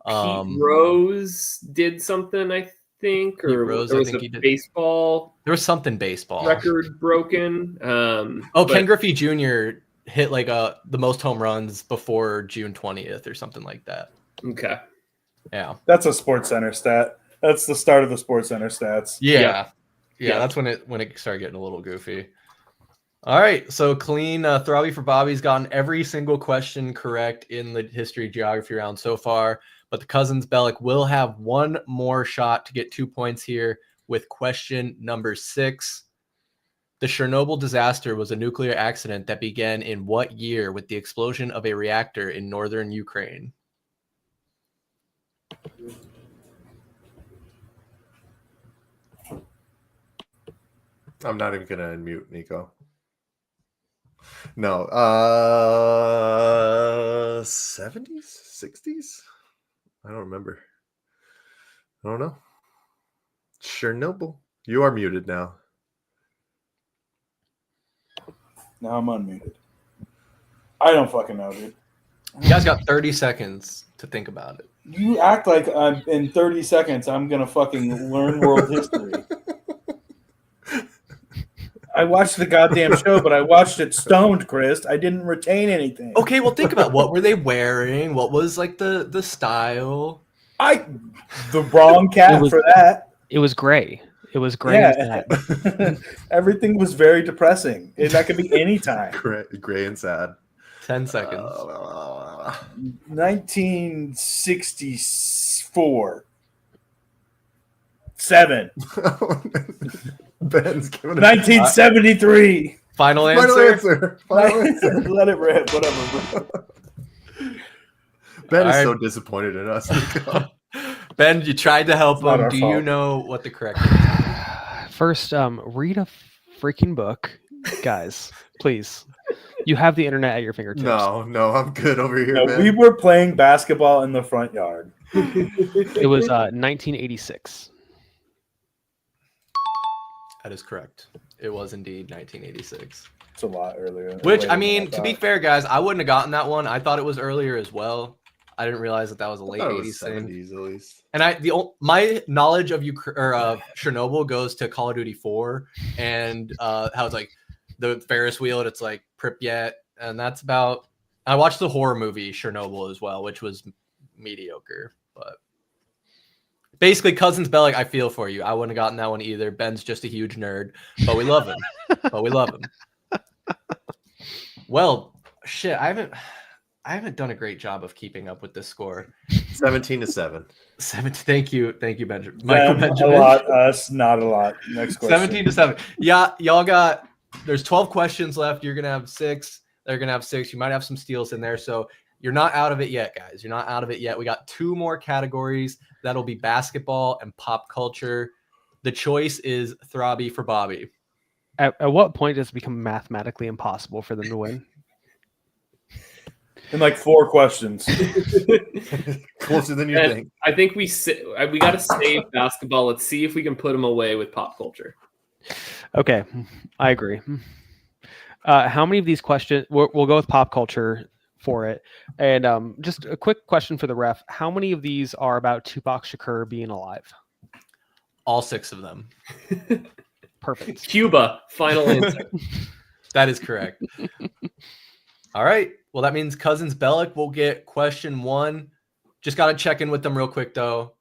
Pete Rose did something, I think, or Rose, there was I think he did. baseball. There was something baseball Record broken. Ken Griffey Jr. hit like the most home runs before June 20th or something like that. Okay. Yeah. That's a Sports Center stat. That's the start of the Sports Center stats. Yeah. That's when it started getting a little goofy. All right, so clean. Throbby for Bobby's gotten every single question correct in the history geography round so far, but the Cousins Bellic will have one more shot to get 2 points here with question number 6. The Chernobyl disaster was a nuclear accident that began in what year with the explosion of a reactor in northern Ukraine? I'm not even gonna unmute Niko. No, 70s, 60s. I don't remember. I don't know. Chernobyl. You are muted now. Now I'm unmuted. I don't fucking know, dude. You guys got 30 seconds to think about it. You act like in 30 seconds I'm gonna fucking learn world history. I watched the goddamn show, but I watched it stoned, Chris. I didn't retain anything. Okay, well, think about what were they wearing? What was like the style? The wrong cat for that. It was gray. It was gray. Yeah. Everything was very depressing. That could be any time. Gray and sad. 10 seconds. 1964. 7. Ben's giving 1973. Final answer. Final answer. Let it rip. Whatever. Ben is so disappointed in us. Ben, you tried to help him. Do fault. You know what the correct answer is? First, read a freaking book, guys. Please. You have the internet at your fingertips. No, I'm good over here, No, Ben. we were playing basketball in the front yard. It was 1986. That is correct. It was indeed 1986. It's a lot earlier. Which, I mean, to be fair, guys, I wouldn't have gotten that one. I thought it was earlier as well. I didn't realize that was a late 80s thing. 70s at least. And my knowledge of Chernobyl goes to Call of Duty 4 and how it's like the Ferris wheel and it's like Pripyat, and that's about. I watched the horror movie Chernobyl as well, which was mediocre, but Basically, Cousins Bellic, I feel for you. I wouldn't have gotten that one either. Ben's just a huge nerd, but we love him. Well, shit, I haven't done a great job of keeping up with this score. 17-7. 17. Thank you, Benjamin. Michael Benjamin. A lot, us, not a lot. Next question. 17-7. Yeah, y'all got. There's 12 questions left. You're gonna have 6. They're gonna have 6. You might have some steals in there, so you're not out of it yet, guys. You're not out of it yet. We got 2 more categories. That'll be basketball and pop culture. The choice is Throbby for Bobby. At what point does it become mathematically impossible for them to win? In like 4 questions. Closer than you think. I think we got to save basketball. Let's see if we can put them away with pop culture. Okay, I agree. How many of these questions? We'll go with pop culture for it. And just a quick question for the ref. How many of these are about Tupac Shakur being alive? All 6 of them. Perfect. Cuba, final answer. That is correct. All right. Well, that means Cousins Bellic will get question 1. Just got to check in with them real quick, though.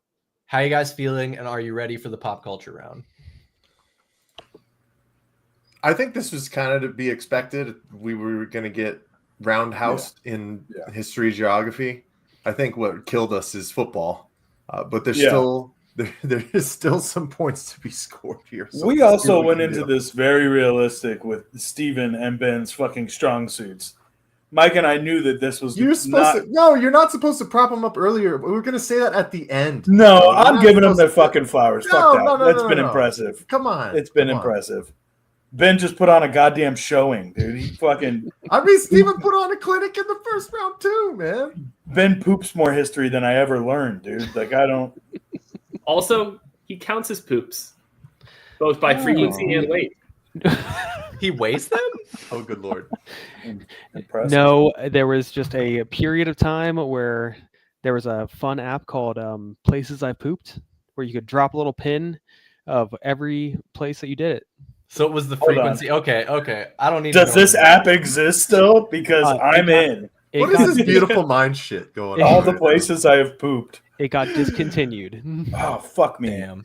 How you guys feeling, and are you ready for the pop culture round? I think this was kind of to be expected. We were going to get roundhouse in history, geography. I think what killed us is football, but there's there is still some points to be scored here. So we also went into this very realistic with Steven and Ben's fucking strong suits. Mike and I knew that this was you're not supposed to prop them up earlier. We were going to say that at the end. No, I'm giving them their fucking flowers. Fuck that. That's been impressive. Come on. It's been impressive. Ben just put on a goddamn showing, dude. He fucking. I mean, Steven put on a clinic in the first round too, man. Ben poops more history than I ever learned, dude. Like, I don't. Also, he counts his poops, both by frequency and weight. He weighs them? Oh, good Lord. Impressive. No, there was just a period of time where there was a fun app called Places I Pooped, where you could drop a little pin of every place that you did it. So it was the frequency. Okay. I don't need. Does this app exist still? Because I'm in. What is this beautiful mind shit going on? All the places I have pooped. It got discontinued. Oh, fuck me. Damn.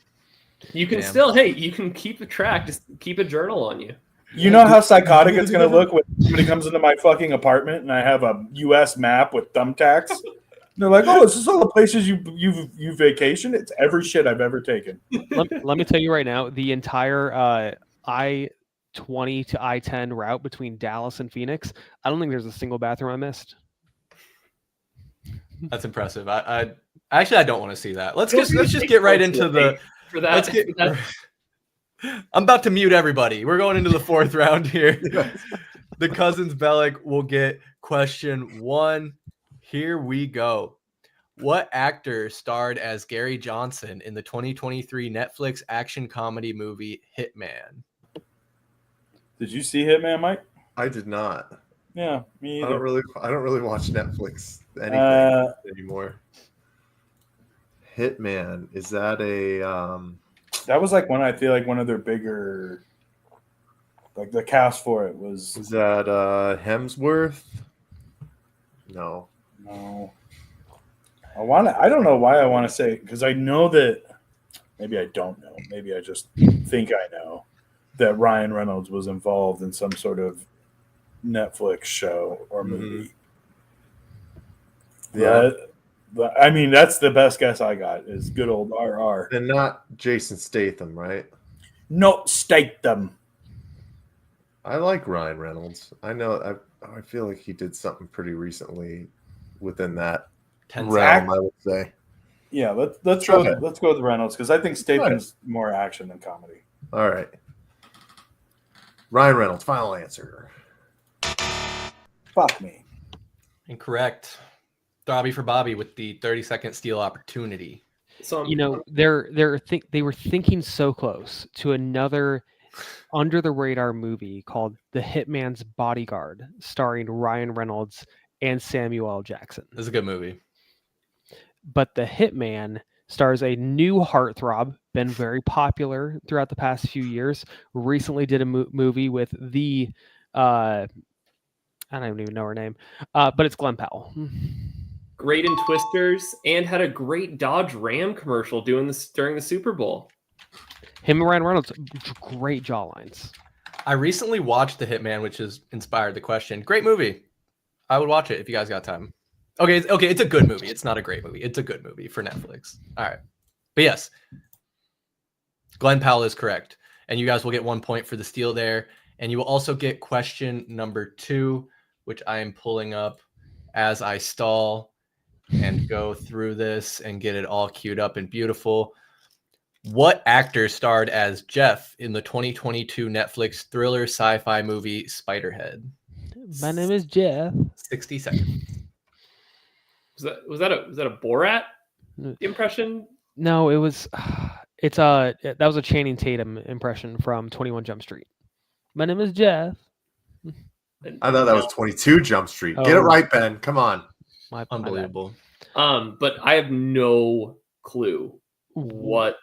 You can still, you can keep a track. Just keep a journal on you. You know how psychotic it's going to look when somebody comes into my fucking apartment and I have a U.S. map with thumbtacks? They're like, oh, is this all the places you vacation? It's every shit I've ever taken. Let me tell you right now, the entire I-20 to I-10 route between Dallas and Phoenix, I don't think there's a single bathroom I missed. That's impressive. I actually don't want to see that. Let's just get right into the. For that, I'm about to mute everybody. We're going into the 4th round here. The Cousins Bellic will get question 1. Here we go. What actor starred as Gary Johnson in the 2023 Netflix action comedy movie Hitman? Did you see Hitman, Mike? I did not. Yeah, me either. I don't really watch Netflix anything anymore. Hitman, is that a that was like I feel like one of their bigger, like the cast for it was. Is that Hemsworth? No. I don't know why I want to say, because I know that maybe I don't know. Maybe I just think I know that Ryan Reynolds was involved in some sort of Netflix show or movie. Yeah. I mean, that's the best guess I got is good old RR. And not Jason Statham, right? No, Statham. I like Ryan Reynolds. I know. I feel like he did something pretty recently within that realm, I would say. Yeah, let's go with Reynolds, because I think Statham's more action than comedy. All right. Ryan Reynolds, final answer. Fuck me. Incorrect. Throbby for Bobby with the 30-second steal opportunity. So they were thinking so close to another under the radar movie called The Hitman's Bodyguard, starring Ryan Reynolds and Samuel L. Jackson. This is a good movie. But The Hitman stars a new heartthrob, been very popular throughout the past few years. Recently did a movie with I don't even know her name, but it's Glenn Powell. great in Twisters, and had a great Dodge Ram commercial doing this during the Super Bowl. Him and Ryan Reynolds, great jawlines. I recently watched The Hitman, which has inspired the question. Great movie. I would watch it if you guys got time. Okay, it's a good movie. It's not a great movie. It's a good movie for Netflix. All right. But yes, Glenn Powell is correct. And you guys will get 1 point for the steal there. And you will also get question number 2, which I am pulling up as I stall and go through this and get it all queued up and beautiful. What actor starred as Jeff in the 2022 Netflix thriller sci-fi movie Spiderhead? My name is Jeff. 60 seconds. Was that a Borat impression? No, it was. That was a Channing Tatum impression from 21 Jump Street. My name is Jeff. I thought that was 22 Jump Street. Get it right, Ben. Come on. Unbelievable. But I have no clue what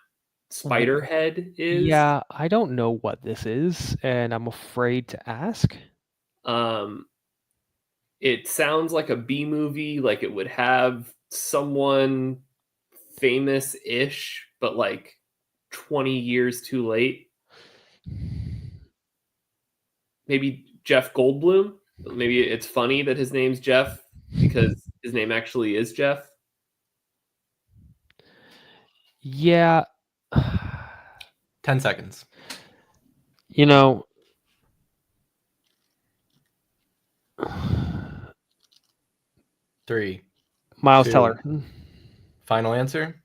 Spiderhead is. Yeah, I don't know what this is, and I'm afraid to ask. It sounds like a B movie, like it would have someone famous-ish, but like 20 years too late. Maybe Jeff Goldblum. Maybe it's funny that his name's Jeff because his name actually is Jeff. Yeah. 10 seconds. You know, Three. Miles 2. Teller. Final answer?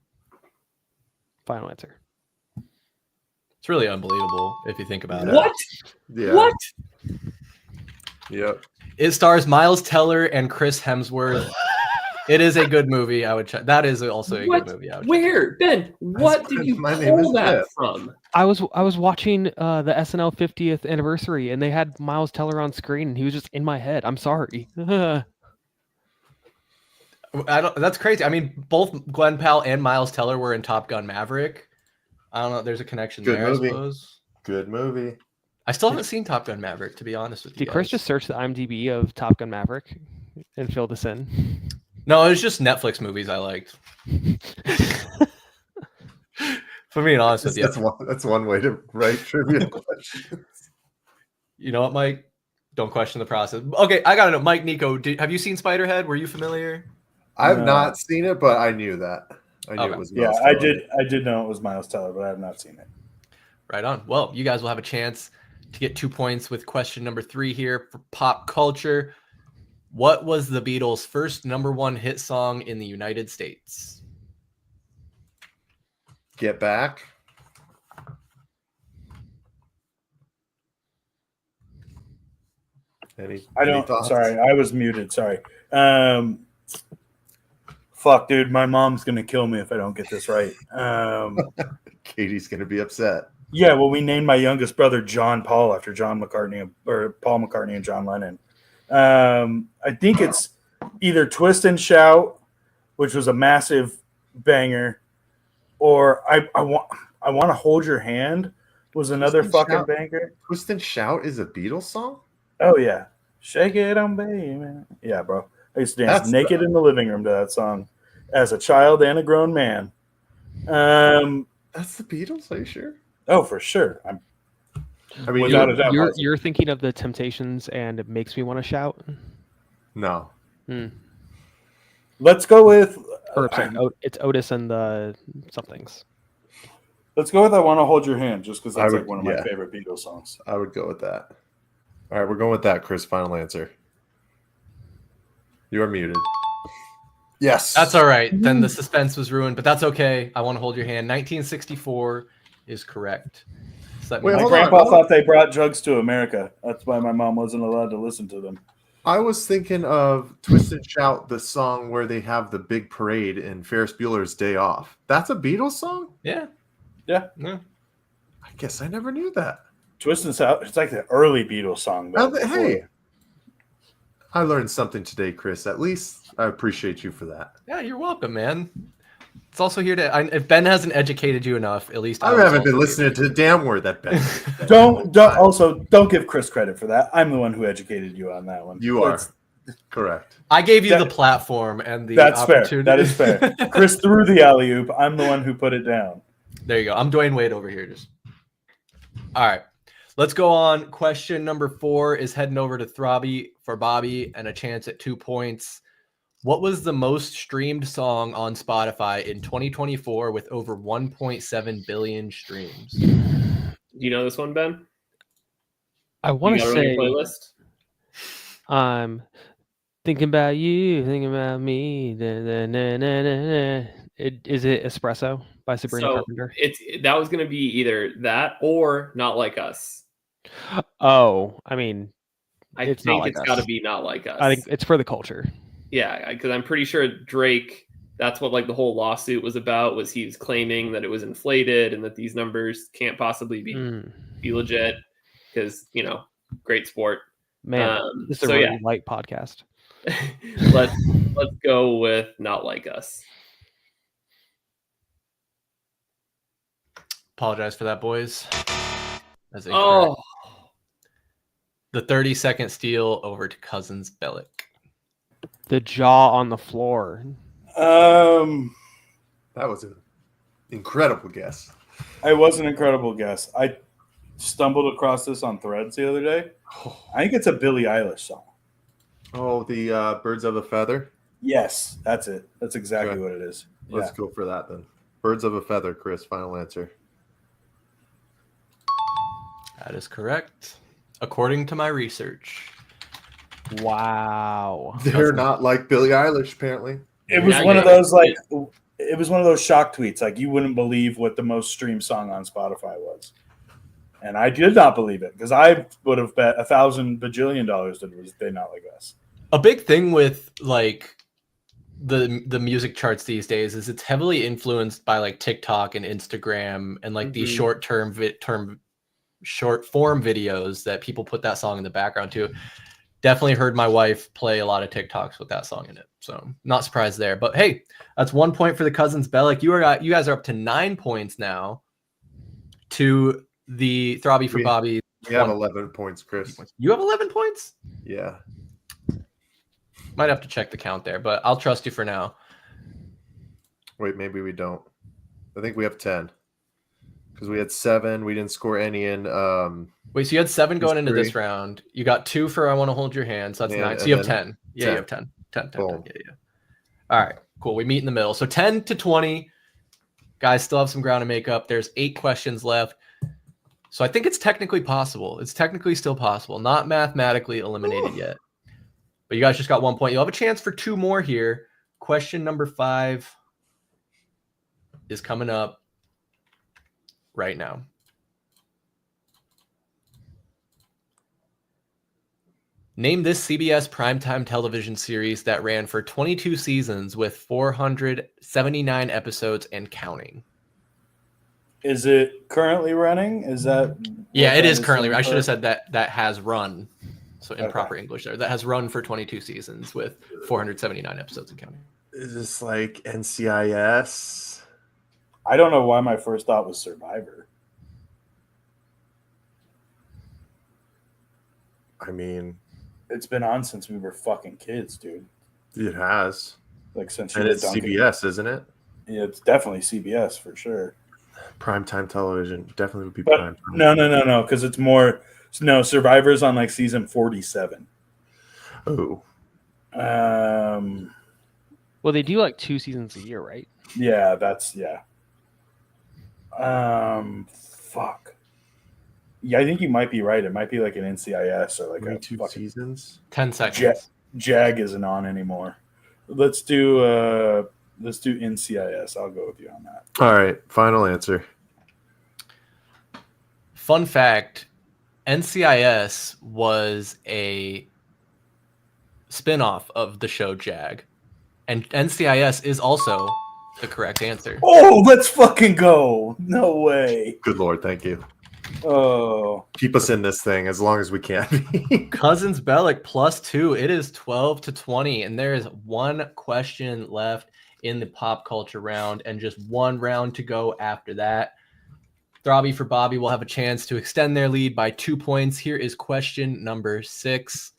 Final answer. It's really unbelievable if you think about it. What? Yeah. What? Yep. It stars Miles Teller and Chris Hemsworth. It is a good movie. I would check. That is also a good movie. I would Where, Ben? What did you pull that from? I was watching the SNL 50th anniversary, and they had Miles Teller on screen, and he was just in my head. I'm sorry. That's crazy. I mean, both Glenn Powell and Miles Teller were in Top Gun Maverick. I don't know. There's a connection Good there, movie. I suppose. Good movie. I still haven't seen Top Gun Maverick, to be honest with you. Did Chris just search the IMDb of Top Gun Maverick and fill this in? No, it was just Netflix movies I liked. For being honest with you. That's one way to write trivia questions. You know what, Mike? Don't question the process. Okay, I gotta know. Mike, Niko, have you seen Spiderhead? Were you familiar? I've not seen it, but I knew that. I knew it was Miles Teller. I did know it was Miles Teller, but I have not seen it. Right on. Well, you guys will have a chance to get 2 points with question number 3 here for pop culture. What was the Beatles' first #1 hit song in the United States? Get Back. Sorry, I was muted. Sorry. Fuck, dude, my mom's gonna kill me if I don't get this right. Katie's gonna be upset. Yeah, well, we named my youngest brother John Paul after John McCartney, or Paul McCartney and John Lennon. I think it's either Twist and Shout, which was a massive banger, or I want to Hold Your Hand was another fucking banger. Twist and Shout is a Beatles song? Oh yeah, Shake It On Baby. Yeah, bro. I used to dance naked in the living room to that song as a child and a grown man. That's the Beatles, are you sure? Oh, for sure. I mean, without a doubt. You're thinking of the Temptations, and it makes me want to shout. No. Let's go with. It's Otis and the somethings. Let's go with "I Want to Hold Your Hand," just because that's like one of my yeah. favorite Beatles songs. I would go with that. All right, we're going with that, Chris. Final answer. You are muted. Yes. That's all right. Then the suspense was ruined, but that's okay. I Want to Hold Your Hand. 1964 is correct. So my grandpa thought they brought drugs to America. That's why my mom wasn't allowed to listen to them. I was thinking of Twist and Shout, the song where they have the big parade in Ferris Bueller's Day Off. That's a Beatles song? Yeah. Yeah. I guess I never knew that. Twist and Shout, it's like the early Beatles song. Hey, I learned something today, Chris. At least I appreciate you for that. Yeah, you're welcome, man. It's also here to. If Ben hasn't educated you enough, at least I haven't been listening to the damn word that Ben. Don't give Chris credit for that. I'm the one who educated you on that one. You are. Correct. I gave you the platform and the That's opportunity. fair. That is fair. Chris threw the alley-oop. I'm the one who put it down. There you go. I'm Dwayne Wade over here. All right. Let's go on. Question number 4 is heading over to Throbby for Bobby and a chance at 2 points. What was the most streamed song on Spotify in 2024 with over 1.7 billion streams? Do you know this one, Ben? I want to say playlist. Thinking about you, thinking about me. Is it Espresso by Sabrina Carpenter? That was going to be either that or Not Like Us. Oh, I mean, I think it's got to be Not Like Us. I think it's for the culture. Yeah, because I'm pretty sure Drake, that's what like the whole lawsuit was about, was he was claiming that it was inflated and that these numbers can't possibly be legit because, you know, great sport. Man, this is a really light podcast. let's go with Not Like Us. Apologize for that, boys. That's incorrect. The 30-second steal over to Cousins Bellic. The jaw on the floor. That was an incredible guess. It was an incredible guess. I stumbled across this on Threads the other day. I think it's a Billie Eilish song. Oh, the Birds of a Feather? Yes, that's it. That's exactly what it is. Let's go for that then. Birds of a Feather, Chris. Final answer. That is correct. According to my research. Wow. They're not like Billie Eilish, apparently. It was one of those it was one of those shock tweets. Like you wouldn't believe what the most streamed song on Spotify was. And I did not believe it because I would have bet $1,000 bajillion that it was They Not Like Us. A big thing with like the music charts these days is it's heavily influenced by like TikTok and Instagram and like these short form videos that people put that song in the background to. Definitely heard my wife play a lot of TikToks with that song in it. So not surprised there. But hey, that's 1 point for the Cousins Bellic. You guys are up to 9 points now to the Throbby for Bobby. We have 11 points, Chris. You have 11 points? Yeah. Might have to check the count there, but I'll trust you for now. Wait, maybe we don't. I think we have 10. Because we had 7. We didn't score any in wait, so you had 7 going into this round. You got 2 for I Want to Hold Your Hand, so that's 9. So you have 10. Yeah, 10. You have 10. 10. Yeah. All right, cool. We meet in the middle. So 10 to 20. Guys still have some ground to make up. There's 8 questions left. So I think it's technically possible. It's technically still possible. Not mathematically eliminated yet. But you guys just got 1 point. You'll have a chance for 2 more here. Question number 5 is coming up right now. Name this CBS primetime television series that ran for 22 seasons with 479 episodes and counting. Is it currently running? Is that? Yeah, it is currently. I should have said that has run. So improper English there. That has run for 22 seasons with 479 episodes and counting. Is this like NCIS? I don't know why my first thought was Survivor. I mean, it's been on since we were fucking kids, dude. It has. Like since and it's CBS, isn't it? Yeah, it's definitely CBS for sure. Primetime television definitely would be primetime. No, because it's more. No, Survivor's on like season 47. Oh. Well, they do like 2 seasons a year, right? Yeah, fuck. Yeah, I think you might be right. It might be like an NCIS or like 22 seasons. 10 seconds. Jag isn't on anymore. Let's do NCIS. I'll go with you on that. All right, final answer. Fun fact, NCIS was a spin-off of the show Jag. And NCIS is also the correct answer. Oh, let's fucking go. No way. Good Lord, thank you. Oh. Keep us in this thing as long as we can. Cousins Bellic +2. It is 12 to 20. And there is 1 question left in the pop culture round and just 1 round to go after that. Throbby for Bobby will have a chance to extend their lead by 2 points. Here is question number 6.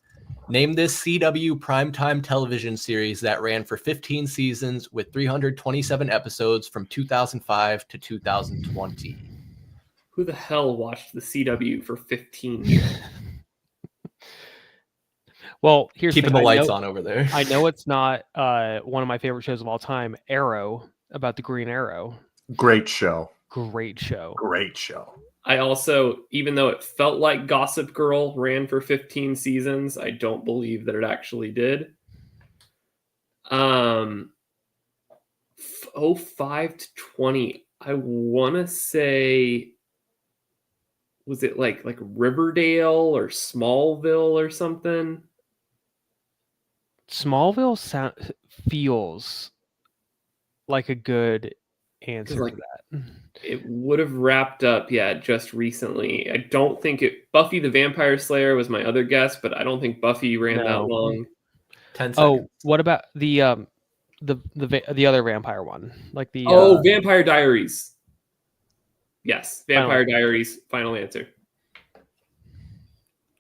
Name this CW primetime television series that ran for 15 seasons with 327 episodes from 2005 to 2020. Who the hell watched the CW for 15 years? Well, here's keeping the lights on over there. I know it's not one of my favorite shows of all time, Arrow, about the Green Arrow. Great show. Great show. Great show. I also, even though it felt like Gossip Girl ran for 15 seasons, I don't believe that it actually did. 05 to 20, I want to say, was it like Riverdale or Smallville or something? Smallville feels like a good answer to that. It would have wrapped up, just recently. I don't think Buffy the Vampire Slayer was my other guess, but I don't think Buffy ran that long. 10 seconds. Oh, what about the other vampire one? Like the Vampire Diaries. Yes, Vampire Diaries. Final answer.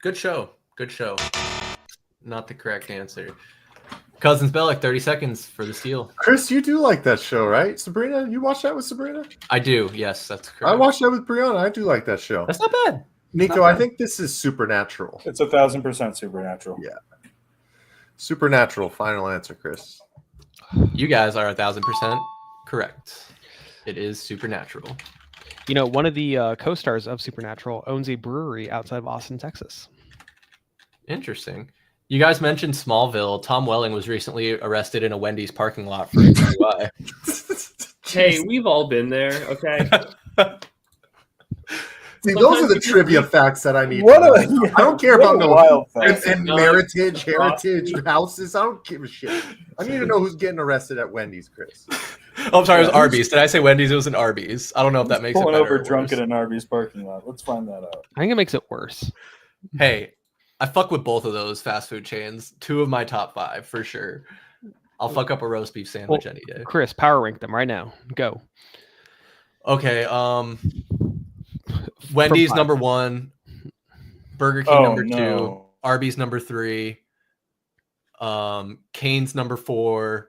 Good show. Good show. Not the correct answer. Cousins Bellic, 30 seconds for the steal. Chris, you do like that show, right? Sabrina, you watch that with Sabrina? I do. Yes, that's correct. I watched that with Brianna. I do like that show. That's not bad. Niko, I think this is Supernatural. It's 1,000% Supernatural. Yeah. Supernatural. Final answer, Chris. You guys are 1,000% correct. It is Supernatural. You know, one of the co-stars of Supernatural owns a brewery outside of Austin, Texas. Interesting. You guys mentioned Smallville. Tom Welling was recently arrested in a Wendy's parking lot for a DUI. Hey, we've all been there, okay? See, those are the trivia facts that I need. I don't care about no wild facts. And heritage houses. I don't give a shit. I need to know who's getting arrested at Wendy's, Chris. Oh, I'm sorry, it was Arby's. Did I say Wendy's? It was an Arby's. I don't know if that makes it better. Pulling over drunk in an Arby's parking lot. Let's find that out. I think it makes it worse. Hey, I fuck with both of those fast food chains. 2 of my top 5 for sure. I'll fuck up a roast beef sandwich any day. Chris, power rank them right now. Go. Okay. Wendy's number 1, Burger King number 2, Arby's number 3, Cane's number 4,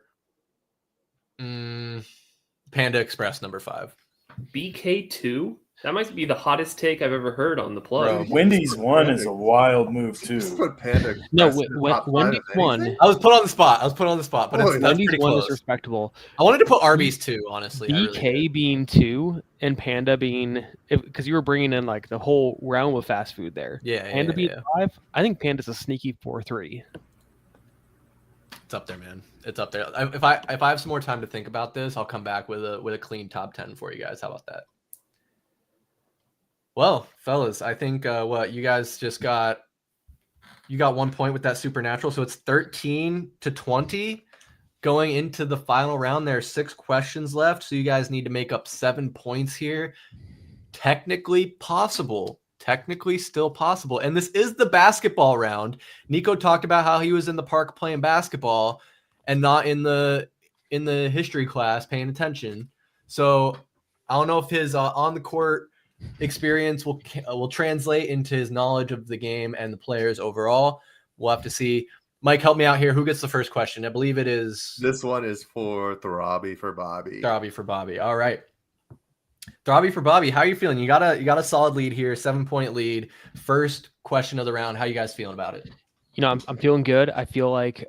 Panda Express number 5. BK2? That might be the hottest take I've ever heard on the plug. Bro, Wendy's 1 is a wild move too. Put Panda Wendy's 1. I was put on the spot, but Wendy's pretty 1 close. is respectable. I wanted to put Arby's 2, honestly. BK being 2 and Panda being, because you were bringing in like the whole realm of fast food there. Panda being 5. I think Panda's a sneaky 4-3. It's up there, man. It's up there. If I have some more time to think about this, I'll come back with a clean top 10 for you guys. How about that? Well, fellas, I think you guys just got 1 point with that Supernatural, so it's 13 to 20 going into the final round. There are 6 questions left, so you guys need to make up 7 points here. Technically possible. Technically still possible. And this is the basketball round. Niko talked about how he was in the park playing basketball and not in the history class paying attention. So I don't know if his on the court experience will translate into his knowledge of the game and the players overall. We'll have to see. Mike, help me out here. Who gets the first question? I believe it is. This one is for Throbby for Bobby. Throbby for Bobby. All right. Throbby for Bobby. How are you feeling? You got a solid lead here, 7-point lead. First question of the round. How you guys feeling about it? You know, I'm feeling good. I feel like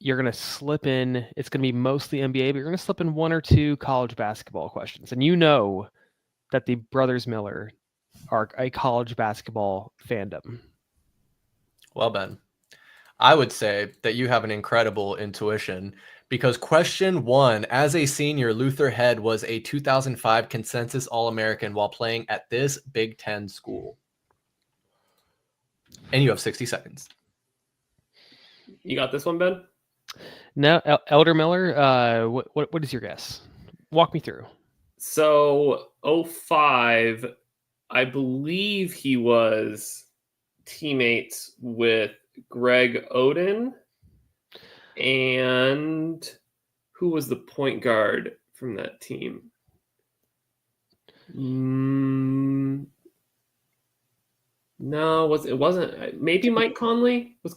you're going to slip in. It's going to be mostly NBA, but you're going to slip in 1 or 2 college basketball questions. And you know that the brothers Miller are a college basketball fandom. Well, Ben, I would say that you have an incredible intuition because question 1, as a senior, Luther Head was a 2005 consensus All-American while playing at this Big Ten school. And you have 60 seconds. You got this one, Ben? No, Elder Miller, what is your guess? Walk me through. So 05, I believe he was teammates with Greg Oden. And who was the point guard from that team? No, it wasn't. Maybe Mike Conley was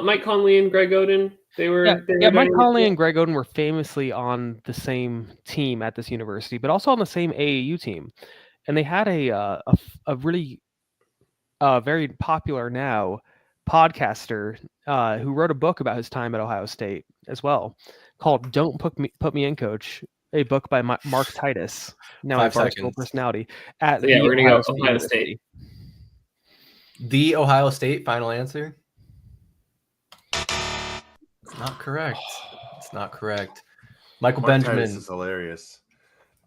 Mike Conley and Greg Oden. They were. Mike Conley and Greg Oden were famously on the same team at this university, but also on the same AAU team, and they had a really very popular now podcaster who wrote a book about his time at Ohio State as well, called "Don't Put Me In, Coach," a book by Mark Titus, now a Barstool personality at we're gonna go Ohio State. The Ohio State final answer? It's not correct. It's not correct. Michael Mark Benjamin. Titus is hilarious.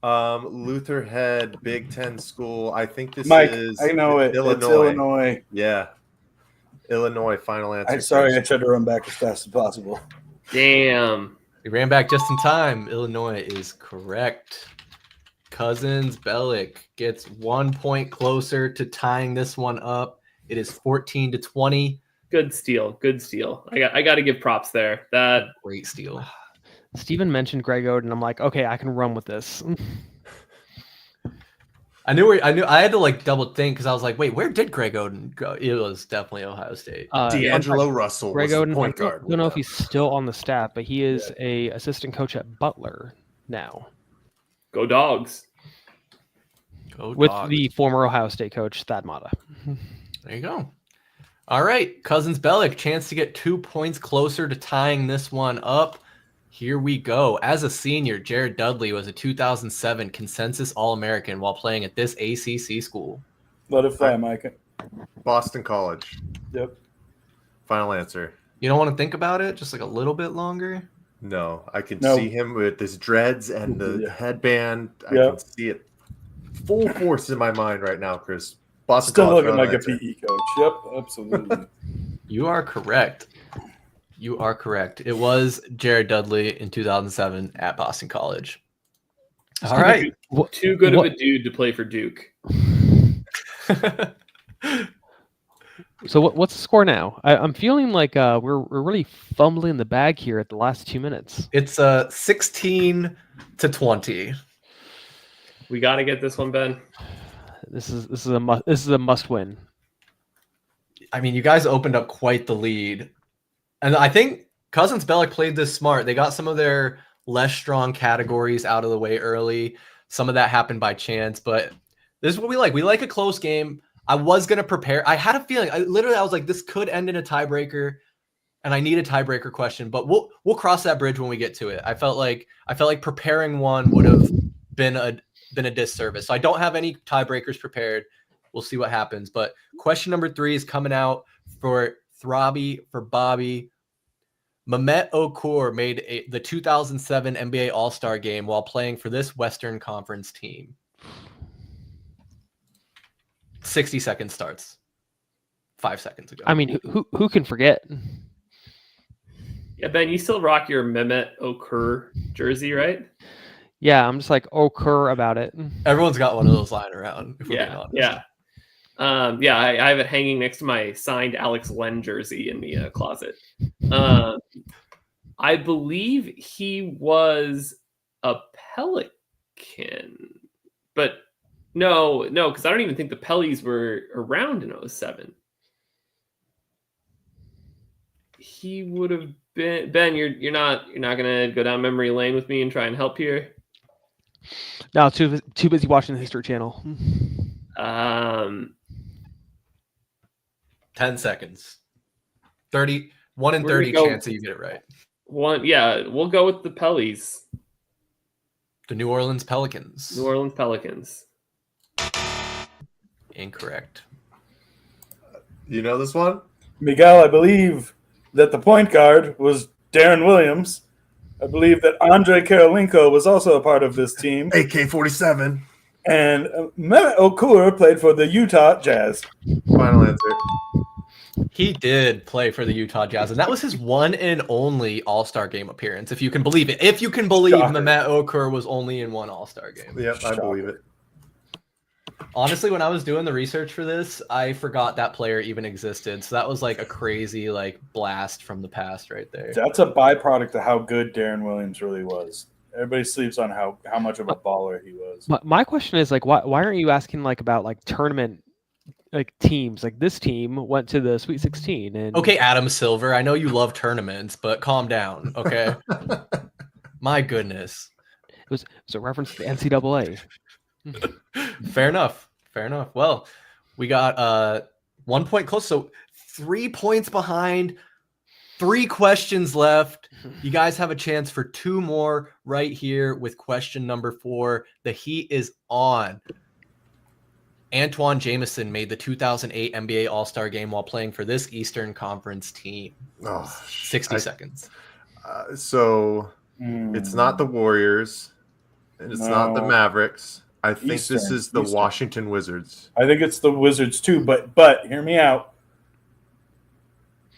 Luther Head, Big Ten school. I think this Mike, is I know it. Illinois. It's Illinois. Yeah. Illinois final answer. I'm sorry, I tried to run back as fast as possible. Damn. He ran back just in time. Illinois is correct. Cousins Bellic gets 1 point closer to tying this one up. It is 14-20. Good steal. Good steal. I got to give props there. That great steal. Steven mentioned Greg Oden. I'm like, okay, I can run with this. I had to like double think because I was like, wait, where did Greg Oden go? It was definitely Ohio State. D'Angelo Russell Greg was Oden, the point guard. I don't know if he's still on the staff, but he is a assistant coach at Butler now. Go Dogs. With the former Ohio State coach, Thad Matta. There you go. All right, Cousins Bellic, chance to get 2 points closer to tying this one up. Here we go. As a senior, Jared Dudley was a 2007 consensus All-American while playing at this ACC school. Let it fly, Micah. Boston College. Yep. Final answer. You don't want to think about it? Just like a little bit longer? No, I can see him with his dreads and the headband. I can see it full force in my mind right now, Chris. Boston Still College, looking like a PE coach. Yep, absolutely. You are correct. You are correct. It was Jared Dudley in 2007 at Boston College. All right. Too good of a dude to play for Duke. So what's the score now? I'm feeling like we're really fumbling the bag here at the last 2 minutes. It's 16-20. We got to get this one, Ben. This is a must win. I mean, you guys opened up quite the lead. And I think Cousins Bellic played this smart. They got some of their less strong categories out of the way early. Some of that happened by chance, but this is what we like. We like a close game. I was going to prepare. I had a feeling. I was like, this could end in a tiebreaker, and I need a tiebreaker question, but we'll cross that bridge when we get to it. I felt like preparing one would have been a disservice. So I don't have any tiebreakers prepared. We'll see what happens. But question number 3 is coming out for Throbby for Bobby. Mehmet Okur made the 2007 NBA All-Star game while playing for this Western Conference team. 60 seconds starts. 5 seconds ago. I mean, who can forget? Yeah, Ben, you still rock your Mehmet Okur jersey, right? Yeah, I'm just like Okur about it. Everyone's got one of those lying around. Yeah. I have it hanging next to my signed Alex Len jersey in the closet. I believe he was a Pelican, but no, because I don't even think the Pellies were around in 07. He would have been. Ben, you're not gonna go down memory lane with me and try and help here. No, too busy watching the History Channel. 10 seconds. 30. 1 in 30 chance that you get it right. We'll go with the Pellies. The New Orleans Pelicans. New Orleans Pelicans. Incorrect. You know this one? Miguel, I believe that the point guard was Darren Williams. I believe that Andre Karolinko was also a part of this team. AK-47. And Mehmet Okur played for the Utah Jazz. Final answer. He did play for the Utah Jazz, and that was his one and only All-Star game appearance, if you can believe it. If you can believe Mehmet Okur was only in one All-Star game. Yep, I believe it. Honestly, when I was doing the research for this, I forgot that player even existed. So that was like a crazy blast from the past right there. That's a byproduct of how good Darren Williams really was. Everybody sleeps on how much of a baller he was. My question is why aren't you asking about tournament like teams. Like this team went to the Sweet 16. And okay, Adam Silver, I know you love tournaments, but calm down, okay? My goodness. It was a reference to the NCAA. Fair enough. Well, we got 1 point close, so 3 points behind. 3 questions left. You guys have a chance for 2 more right here with question number 4. The heat is on. Antoine Jameson made the 2008 NBA All-Star game while playing for this Eastern Conference team. 60 seconds. So it's not the Warriors, and it's not the Mavericks. I think this is the Washington Wizards. I think it's the Wizards too, but hear me out.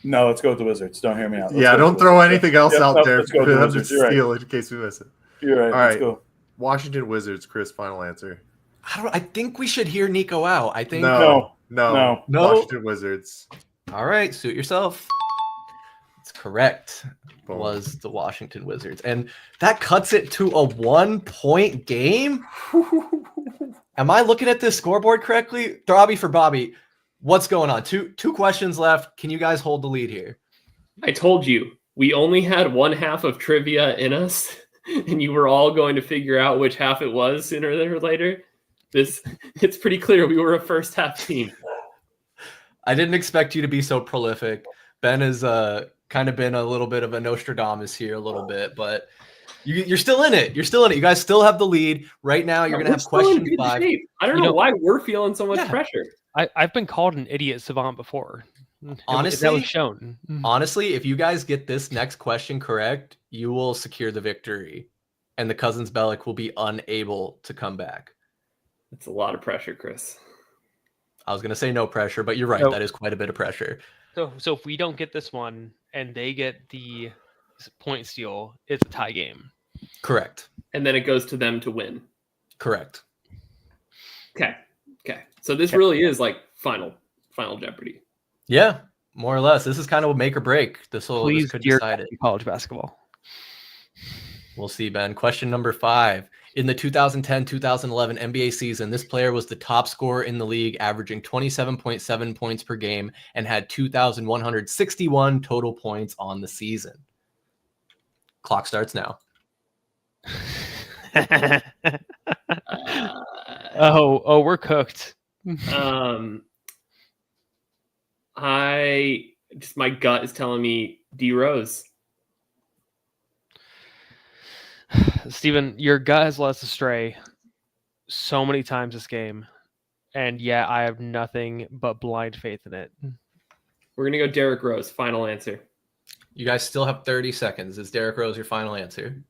No, let's go with the Wizards. Don't hear me out. Don't throw anything else out there. Let's go with the Wizards. You're right. In case we miss it. You're right. All let's right. Go. Washington Wizards, Chris, final answer. I think we should hear Niko out. I think No. Washington Wizards. All right, suit yourself. It's correct. Boom. Was the Washington Wizards. And that cuts it to a 1-point game. Am I looking at this scoreboard correctly? Throbby for Bobby. What's going on? Two questions left. Can you guys hold the lead here? I told you, we only had one half of trivia in us, and you were all going to figure out which half it was sooner or later. It's pretty clear we were a first half team. I didn't expect you to be so prolific. Ben has kind of been a little bit of a Nostradamus here a little bit, but you're still in it. You guys still have the lead. Right now, you're going to have question 5. I don't know why we're feeling so much pressure. I've been called an idiot savant before. Honestly, that was shown. Honestly, if you guys get this next question correct, you will secure the victory, and the Cousins Bellic will be unable to come back. It's a lot of pressure, Chris. I was going to say no pressure, but you're right. So, that is quite a bit of pressure. So if we don't get this one and they get the point steal, it's a tie game. Correct. And then it goes to them to win. Correct. Okay. So this really is like final Jeopardy. Yeah, more or less. This is kind of a make or break. This could decide it. College basketball. We'll see, Ben. Question number 5. In the 2010-2011 NBA season, this player was the top scorer in the league, averaging 27.7 points per game and had 2,161 total points on the season. Clock starts now. We're cooked. My gut is telling me D Rose. Steven, your gut has led us astray so many times this game, and yet I have nothing but blind faith in it. We're gonna go Derrick Rose. Final answer. You guys still have 30 seconds. Is Derrick Rose your final answer?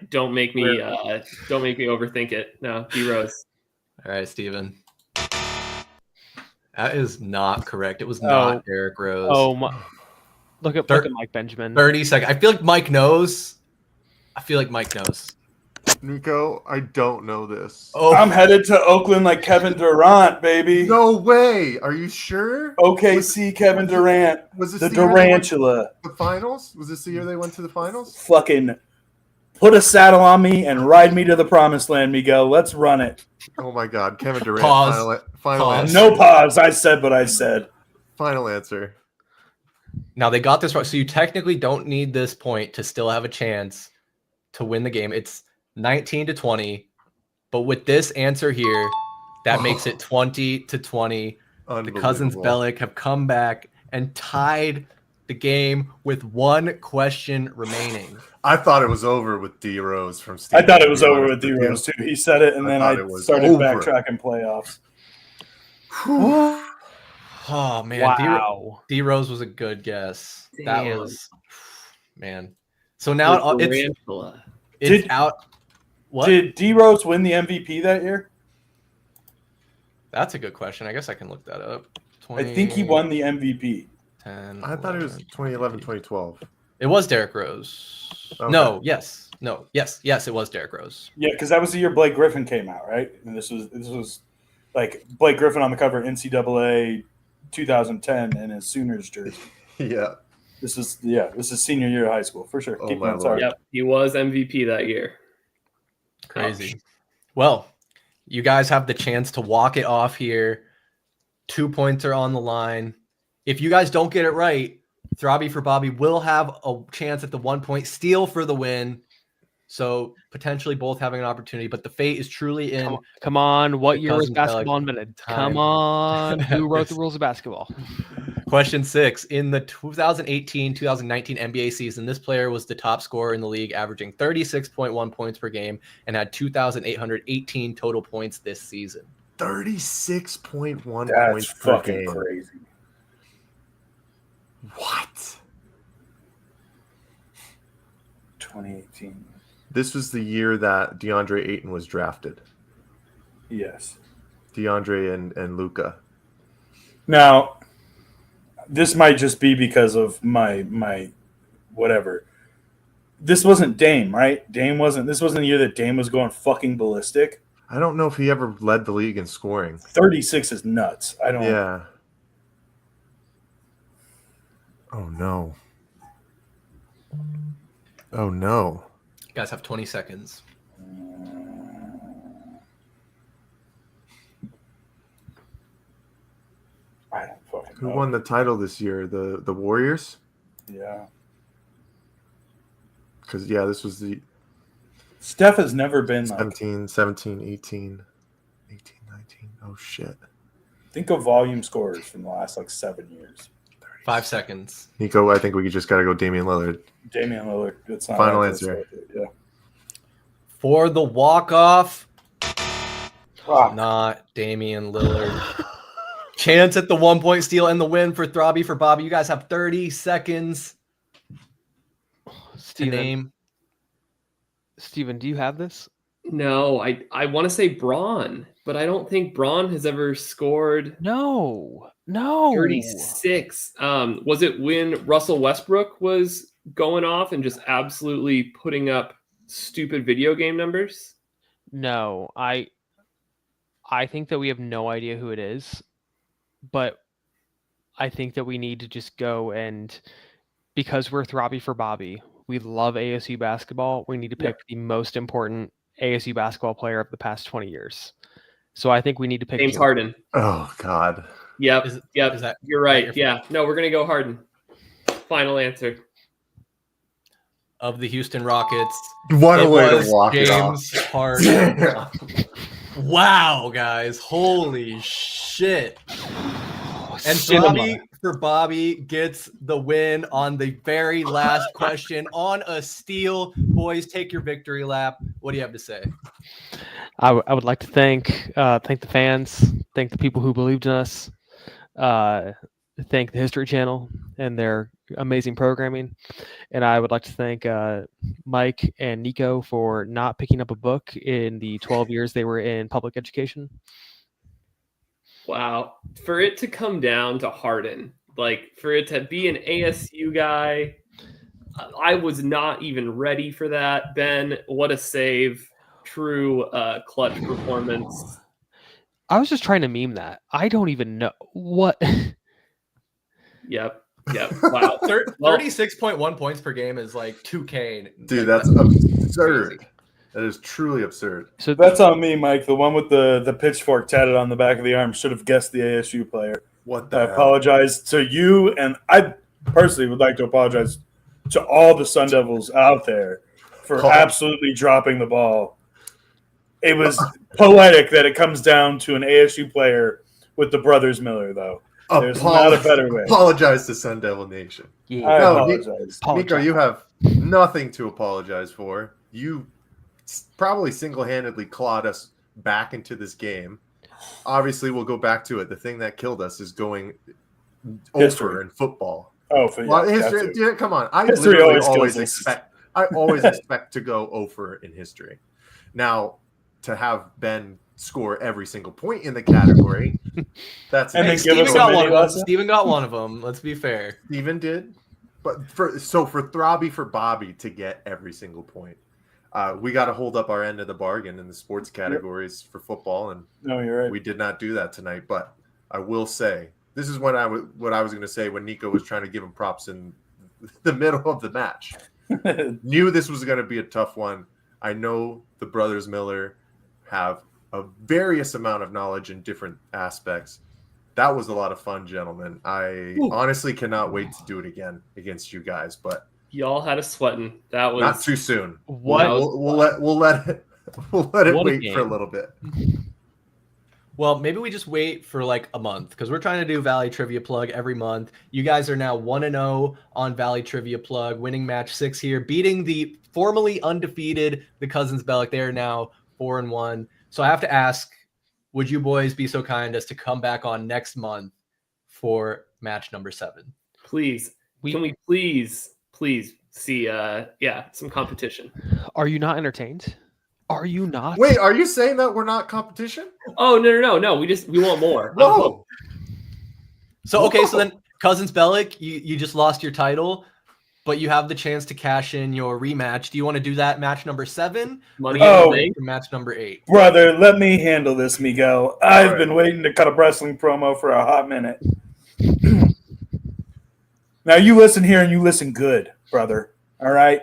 Don't make me overthink it. No, D Rose. All right, Steven. That is not correct. It was not Derrick Rose. Look at Mike Benjamin. 30 seconds. I feel like Mike knows. Niko, I don't know this. I'm headed to Oakland like Kevin Durant, baby. No way. Are you sure? OKC Kevin Durant. Was this the Durantula? The finals? Was this the year they went to the finals? Fucking put a saddle on me and ride me to the promised land, Miguel. Let's run it. Oh my God, Kevin Durant. Pause. Final answer. No pause. I said what I said. Final answer. Now they got this right, so you technically don't need this point to still have a chance to win the game. It's 19-20, but with this answer here, that makes it 20-20. The Cousins Bellic have come back and tied the game with 1 question remaining. I thought it was over with D Rose from Steve. I thought it was over with D Rose too. He said it, and then I started backtracking playoffs. Oh man, wow. D Rose was a good guess. Damn. That was, man. So now it's out. What? Did D Rose win the MVP that year? That's a good question. I guess I can look that up. I think he won the MVP. 10, I thought it was 2011, 2012. It was Derrick Rose. Okay. No, yes, it was Derrick Rose. Yeah, because that was the year Blake Griffin came out, right? And this was like Blake Griffin on the cover of NCAA 2010 in his Sooners jersey. Yeah. This is senior year of high school for sure. Keep going. Sorry. Yep, he was MVP that year. Crazy. Well, you guys have the chance to walk it off here. 2 points are on the line. If you guys don't get it right, Throbby for Bobby will have a chance at the 1 point steal for the win. So potentially both having an opportunity, but the fate is truly in. Come on. What year was Cousins Bellic basketball invented? time. Come on. Who wrote the rules of basketball? Question 6. In the 2018-2019 NBA season, this player was the top scorer in the league, averaging 36.1 points per game and had 2,818 total points this season. 36.1 That's points per fucking game. crazy. What? 2018. This was the year that DeAndre Ayton was drafted. Yes. DeAndre and Luka. Now, this might just be because of my whatever. This wasn't Dame, right? This wasn't the year that Dame was going fucking ballistic. I don't know if he ever led the league in scoring. 36 is nuts. I don't. Yeah. Oh no. Oh no. You guys have 20 seconds. I don't fucking Who know. won the title this year? The Warriors? Yeah. Because, yeah, this was the Steph has never been like. 17, 18. Oh, shit. Think of volume scorers from the last like 7 years. 5 seconds. Niko, I think we just got to go Damian Lillard. Damian Lillard. It's not Final right, answer. Yeah. For the walk-off, Fuck. not Damian Lillard. Chance at the 1 point steal and the win for Throbby for Bobby. You guys have 30 seconds to name. Steven, do you have this? No, I want to say Braun, but I don't think Braun has ever scored No. 36. Was it when Russell Westbrook was going off and just absolutely putting up stupid video game numbers? No. I think that we have no idea who it is, but I think that we need to just go and, because we're Throbby for Bobby, we love ASU basketball. We need to pick the most important ASU basketball player of the past 20 years. So I think we need to pick James Harden. Oh, God. Yep. Is that You're right. your Yeah. No, we're going to go Harden. Final answer. of the Houston Rockets? What a It way was to walk James it off. Harden. Yeah. Wow, guys. Holy shit. And Cinema. Throbby for Bobby gets the win on the very last question on a steal. Boys, take your victory lap. What do you have to say? I would like to thank the fans, thank the people who believed in us, thank the History Channel and their amazing programming, and I would like to thank Mike and Niko for not picking up a book in the 12 years they were in public education. Wow. For it to come down to Harden, like for it to be an ASU guy, I was not even ready for that. Ben, what a save. True clutch performance. I was just trying to meme that. I don't even know what. Yep. Wow. 36.1 points per game is like 2K. Dude, that's absurd. Crazy. That is truly absurd. So That's on me, Mike. The one with the pitchfork tatted on the back of the arm should have guessed the ASU player. What the I hell? apologize to you, and I personally would like to apologize to all the Sun Devils out there for absolutely dropping the ball. It was poetic that it comes down to an ASU player with the brothers Miller, though. There's not a better way. Apologize to Sun Devil Nation. yeah, I No, apologize. Niko, you have nothing to apologize for. You probably single-handedly clawed us back into this game. Obviously, we'll go back to it. The thing that killed us is going over in football. Oh, for Well, yeah, history, that's it. dude, come on. I History literally always kills us. I always expect to go over in history. Now, to have Ben score every single point in the category, that's And Hey, then give Steven us a got mini one of them. lesson. Steven got one of them. Let's be fair. Steven did. But for Throbby for Bobby to get every single point, we got to hold up our end of the bargain in the sports categories for football, and No, you're right. we did not do that tonight. But I will say, this is what I was going to say when Niko was trying to give him props in the middle of the match. Knew this was going to be a tough one. I know the brothers Miller have a various amount of knowledge in different aspects. that was a lot of fun, gentlemen. I honestly cannot wait to do it again against you guys, but y'all had us sweating. That was not too soon. What? We'll let it wait for a little bit. Well, maybe we just wait for like a month because we're trying to do Valley Trivia Plug every month. You guys are now 1-0 on Valley Trivia Plug, winning match 6 here, beating the formerly undefeated the Cousins Bellic. They are now 4-1. So I have to ask, would you boys be so kind as to come back on next month for match number 7? Please. Can we please see some competition? Are you not entertained? Are you not? Wait, are you saying that we're not competition? Oh, no. We want more. Whoa. So, okay, so then Cousins Bellic, you just lost your title, but you have the chance to cash in your rematch. Do you want to do that match number 7? Money Oh. in the bank? Match number 8. Brother, let me handle this, Miguel. I've been waiting to cut a wrestling promo for a hot minute. Now you listen here and you listen good, brother. All right?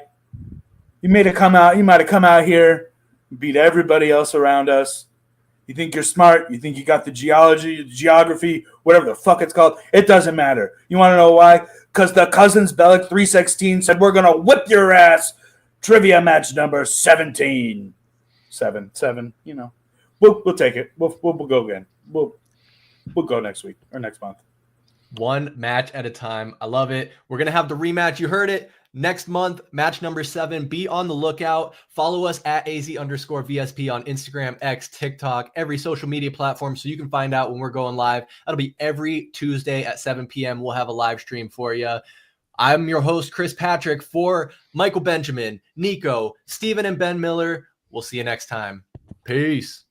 You might have come out here, beat everybody else around us. You think you're smart. You think you got the geography, whatever the fuck it's called. It doesn't matter. You want to know why? Because the Cousins Bellic 316 said we're going to whip your ass. Trivia match number 17. 7. You know, we'll take it. We'll go again. We'll go next week or next month. One match at a time. I love it. We're going to have the rematch. You heard it. Next month, match number 7. Be on the lookout. Follow us at AZ_VSP on Instagram, X, TikTok, every social media platform so you can find out when we're going live. That'll be every Tuesday at 7 p.m. We'll have a live stream for you. I'm your host, Chris Patrick, for Michael Benjamin, Niko, Steven, and Ben Miller. We'll see you next time. Peace.